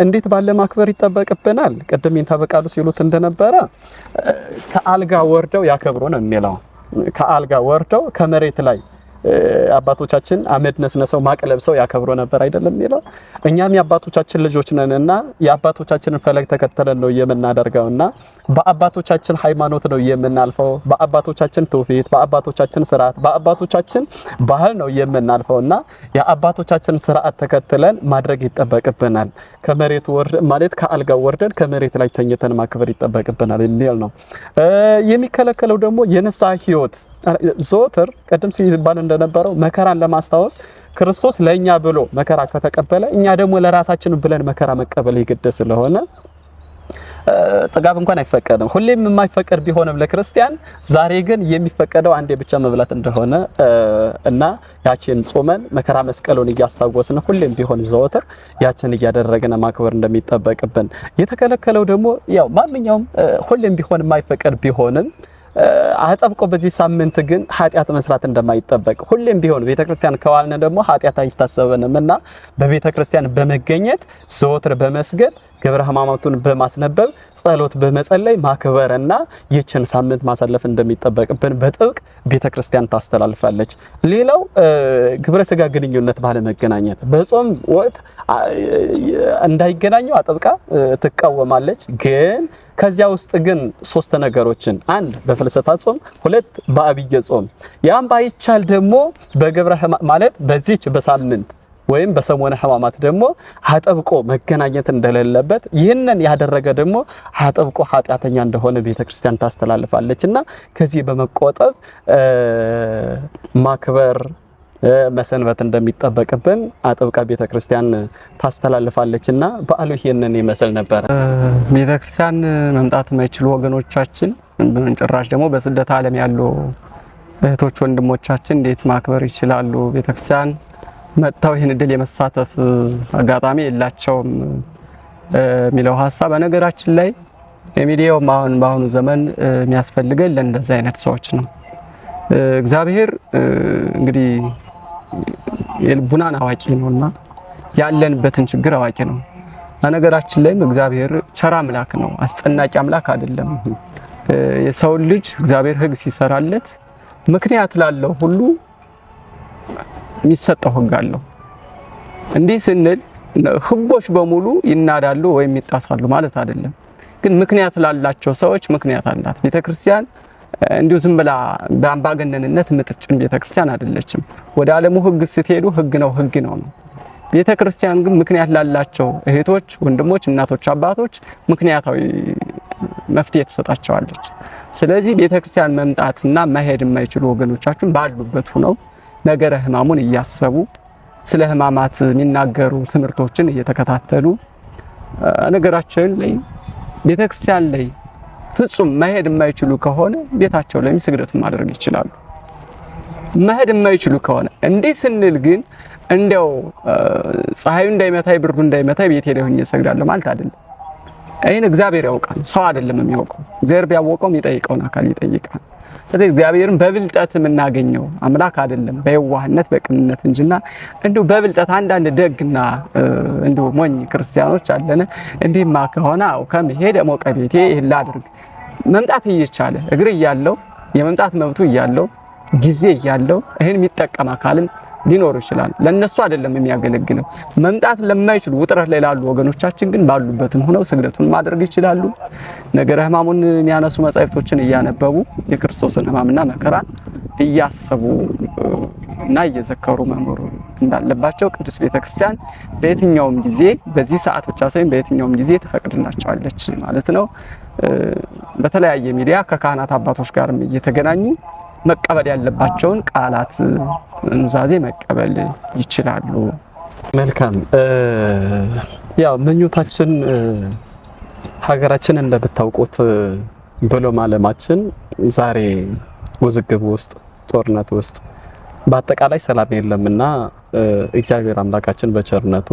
እንዴት ባለ ማክበር ይጠበቅብናል? ቅድም ይንታበቃሉ ሲሉት እንደነበረ ከአልጋ ወርደው ያከብሩ ነው የሚለው። ከአልጋ ወርደው ከመሬት ላይ አባቶቻችን አመድ ነስነሰው ማቅለብሰው ያከብሩ ነበር አይደለም የሚለው። እኛም የአባቶቻችን ልጆች ነንና የአባቶቻችንን ፈለግ ተከተለን ነው የምናደርገውና በአባቶቻችን ሃይማኖት ነው የምናልፈው፣ በአባቶቻችን ትውፊት፣ በአባቶቻችን ስርዓት፣ በአባቶቻችን ባህል ነው የምናልፈውና የአባቶቻችን ስርዓት ተከትለን ማድረግ ይጠበቅብናል። ከመሬት ወርደን ማለት ከአልጋው ወርደን ከመሬት ላይ ተኝተን ማክበር ይጠበቅብናል የሚል ነው። የሚከለከለው ደግሞ የንስሐ ህይወት ዘወትር ቀደም ሲባል እንደነበረው መከራን ለማስታወስ ክርስቶስ ለኛ ብሎ መከራ ከተቀበለ እኛ ደግሞ ለራሳችን ብለን መከራ መቀበል ይግድ ስለሆነ ጥጋብ እንኳን አይፈቀድም። ሁሌም የማይፈቀድ ቢሆንም ለክርስቲያን ዛሬ ግን የሚፈቀደው አንዴ ብቻ መብላት እንደሆነ እና ያችን ጾመን መከራ መስቀሉን እያስታወስን ሁሌም ቢሆን ዘወትር ያችን እያደረግን ማክበር እንደሚጠበቅብን፣ የተከለከለው ደግሞ ያው ማንኛውም ሁሌም ቢሆን የማይፈቀድ ቢሆንም አጠብቆ በዚህ ሳምንት ግን ኃጢአት መስራት እንደማይጠበቅ ሁሌም ቢሆን ቤተክርስቲያን ከዋልን ደግሞ ኃጢአት አይታሰበንምና በቤተክርስቲያን በመገኘት ዘወትር በመስገድ ግብረ ሕማማቱን በማስነበብ ጸሎት በመጸለይ ማክበርና ይህችን ሳምንት ማሳለፍ እንደሚጠበቅብን በጥብቅ ቤተክርስቲያን ታስተላልፋለች። ሌላው ግብረ ስጋ ግንኙነት ባለመገናኘት በጾም ወቅት እንዳይገናኙ አጥብቃ ትቃወማለች። ግን ከዚያ ውስጥ ግን 3 ነገሮችን፣ 1 በፍልሰታ ጾም፣ 2 በአብይ ጾም፣ ያም ባይቻል ደግሞ በግብረ ሕማማት ማለት በዚህች በሳምንት ወይም በሰሞነ ሕማማት ደግሞ አጥብቆ መገናኘት እንደሌለበት፣ ይህንን ያደረገ ደግሞ አጥብቆ ኃጢአተኛ እንደሆነ ቤተክርስቲያን ታስተላልፋለችና ከዚህ በመቆጠብ ማክበር መሰንበት እንደሚጠበቅብን አጥብቃ ቤተክርስቲያን ታስተላልፋለችና በዓሉ ይሄንን ይመስል ነበር። ቤተክርስቲያን መምጣት የማይችሉ ወገኖቻችን ጭራሽ ደግሞ በስደት ዓለም ያሉ እህቶች ወንድሞቻችን እንዴት ማክበር ይችላሉ? ቤተክርስቲያን መጥተው ይህን እድል የመሳተፍ አጋጣሚ የላቸውም የሚለው ሐሳብ በነገራችን ላይ የሚዲያው በአሁኑ ዘመን የሚያስፈልገን ለእንደዚህ አይነት ሰዎች ነው። እግዚአብሔር እንግዲህ የልቡናን አዋቂ ነውና ያለንበትን ችግር አዋቂ ነው። በነገራችን ላይም እግዚአብሔር ቸር አምላክ ነው፣ አስጨናቂ አምላክ አይደለም። የሰው ልጅ እግዚአብሔር ሕግ ሲሰራለት ምክንያት ላለው ሁሉ የሚሰጠው ሕግ አለው። እንዲህ ስንል ሕጎች በሙሉ ይናዳሉ ወይም ይጣሳሉ ማለት አይደለም። ግን ምክንያት ላላቸው ሰዎች ምክንያት አላት። ቤተክርስቲያን እንዲሁ ዝም ብላ በአምባገነንነት ምጥጭን ቤተክርስቲያን አይደለችም። ወደ ዓለሙ ሕግ ስትሄዱ ሕግ ነው ነው። ቤተክርስቲያን ግን ምክንያት ላላቸው እህቶች፣ ወንድሞች፣ እናቶች፣ አባቶች ምክንያታዊ መፍትሄ ተሰጣቸዋለች። ስለዚህ ቤተክርስቲያን መምጣትና መሄድ የማይችሉ ወገኖቻችን ባሉበት ሆነው ነገረ ሕማሙን እያሰቡ ስለ ሕማማት የሚናገሩ ትምህርቶችን እየተከታተሉ ነገራችን ላይ ቤተክርስቲያን ላይ ፍጹም መሄድ የማይችሉ ከሆነ ቤታቸው ላይ ስግደቱን ማድረግ ይችላሉ። መሄድ የማይችሉ ከሆነ እንዲህ ስንል ግን እንደው ፀሐዩ እንዳይመታይ ብርዱ እንዳይመታይ ቤት ሄደው እሰግዳለሁ ማለት አይደለም። አይን እግዚአብሔር ያውቃል፣ ሰው አይደለም የሚያውቀው። እግዚአብሔር ቢያወቀው የሚጠይቀውን አካል ይጠይቃል። ስለዚህ እግዚአብሔርን በብልጠት የምናገኘው አምላክ አይደለም፣ በየዋህነት በቅንነት እንጂና እንዲሁ በብልጠት አንዳንድ ደግና እንዲሁ ሞኝ ክርስቲያኖች አለን። እንዲህማ ከሆነ ከመሄድ ሞቀ ቤቴ ይሄን ላድርግ መምጣት እየቻለ እግር እያለው የመምጣት መብቱ እያለው ጊዜ እያለው ይሄን የሚጠቀም አካልም ሊኖር ይችላል። ለነሱ አይደለም የሚያገለግለው። መምጣት ለማይችሉ ውጥረት ላይ ላሉ ወገኖቻችን ግን ባሉበትም ሆነው ስግደቱን ማድረግ ይችላሉ። ነገረ ሕማሙን የሚያነሱ መጻሕፍቶችን እያነበቡ የክርስቶስን ሕማምና መከራ እያሰቡ እና እየዘከሩ መኖር እንዳለባቸው ቅድስት ቤተክርስቲያን በየትኛውም ጊዜ በዚህ ሰዓት ብቻ ሳይሆን በየትኛውም ጊዜ ትፈቅድላቸዋለች ማለት ነው። በተለያየ ሚዲያ ከካህናት አባቶች ጋርም እየተገናኙ መቀበል ያለባቸውን ቃላት ኑዛዜ መቀበል ይችላሉ። መልካም። ያው ምኞታችን ሀገራችን እንደምታውቁት ብሎም ዓለማችን ዛሬ ውዝግብ ውስጥ፣ ጦርነት ውስጥ በአጠቃላይ ሰላም የለምና እግዚአብሔር አምላካችን በቸርነቱ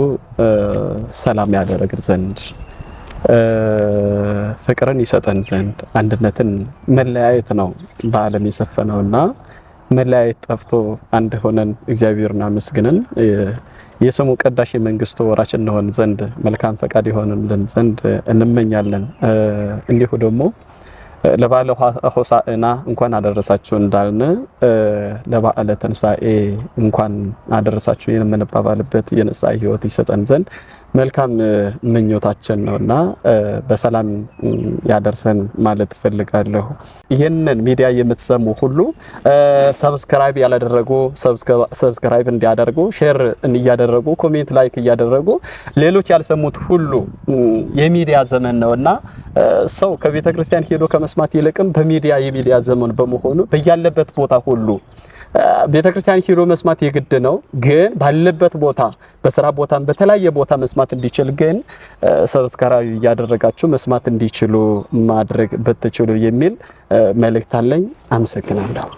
ሰላም ያደረግ ዘንድ ፍቅርን ይሰጠን ዘንድ አንድነትን መለያየት ነው በዓለም የሰፈነውና መለያየት ጠፍቶ አንድ ሆነን እግዚአብሔርን አመስግነን የስሙ ቀዳሽ የመንግስቱ ወራሽ እንሆን ዘንድ መልካም ፈቃድ ይሆንልን ዘንድ እንመኛለን። እንዲሁ ደግሞ ለበዓለ ሆሳዕና እንኳን አደረሳችሁ እንዳልን ለበዓለ ትንሣኤ እንኳን አደረሳችሁ የምንባባልበት የንስሐ ሕይወት ይሰጠን ዘንድ መልካም ምኞታችን ነውና በሰላም ያደርሰን ማለት ፈልጋለሁ። ይሄንን ሚዲያ የምትሰሙ ሁሉ ሰብስክራይብ ያላደረጉ ሰብስክራይብ እንዲያደርጉ፣ ሼር እንዲያደርጉ፣ ኮሜንት ላይክ እያደረጉ ሌሎች ያልሰሙት ሁሉ የሚዲያ ዘመን ነውና ሰው ከቤተ ክርስቲያን ሄዶ ከመስማት ይልቅም በሚዲያ የሚዲያ ዘመን በመሆኑ በያለበት ቦታ ሁሉ ቤተክርስቲያን ሄዶ መስማት የግድ ነው። ግን ባለበት ቦታ በስራ ቦታም በተለያየ ቦታ መስማት እንዲችል ግን ሰብስክራይብ እያደረጋችሁ መስማት እንዲችሉ ማድረግ በትችሉ የሚል መልእክት አለኝ። አመሰግናለሁ።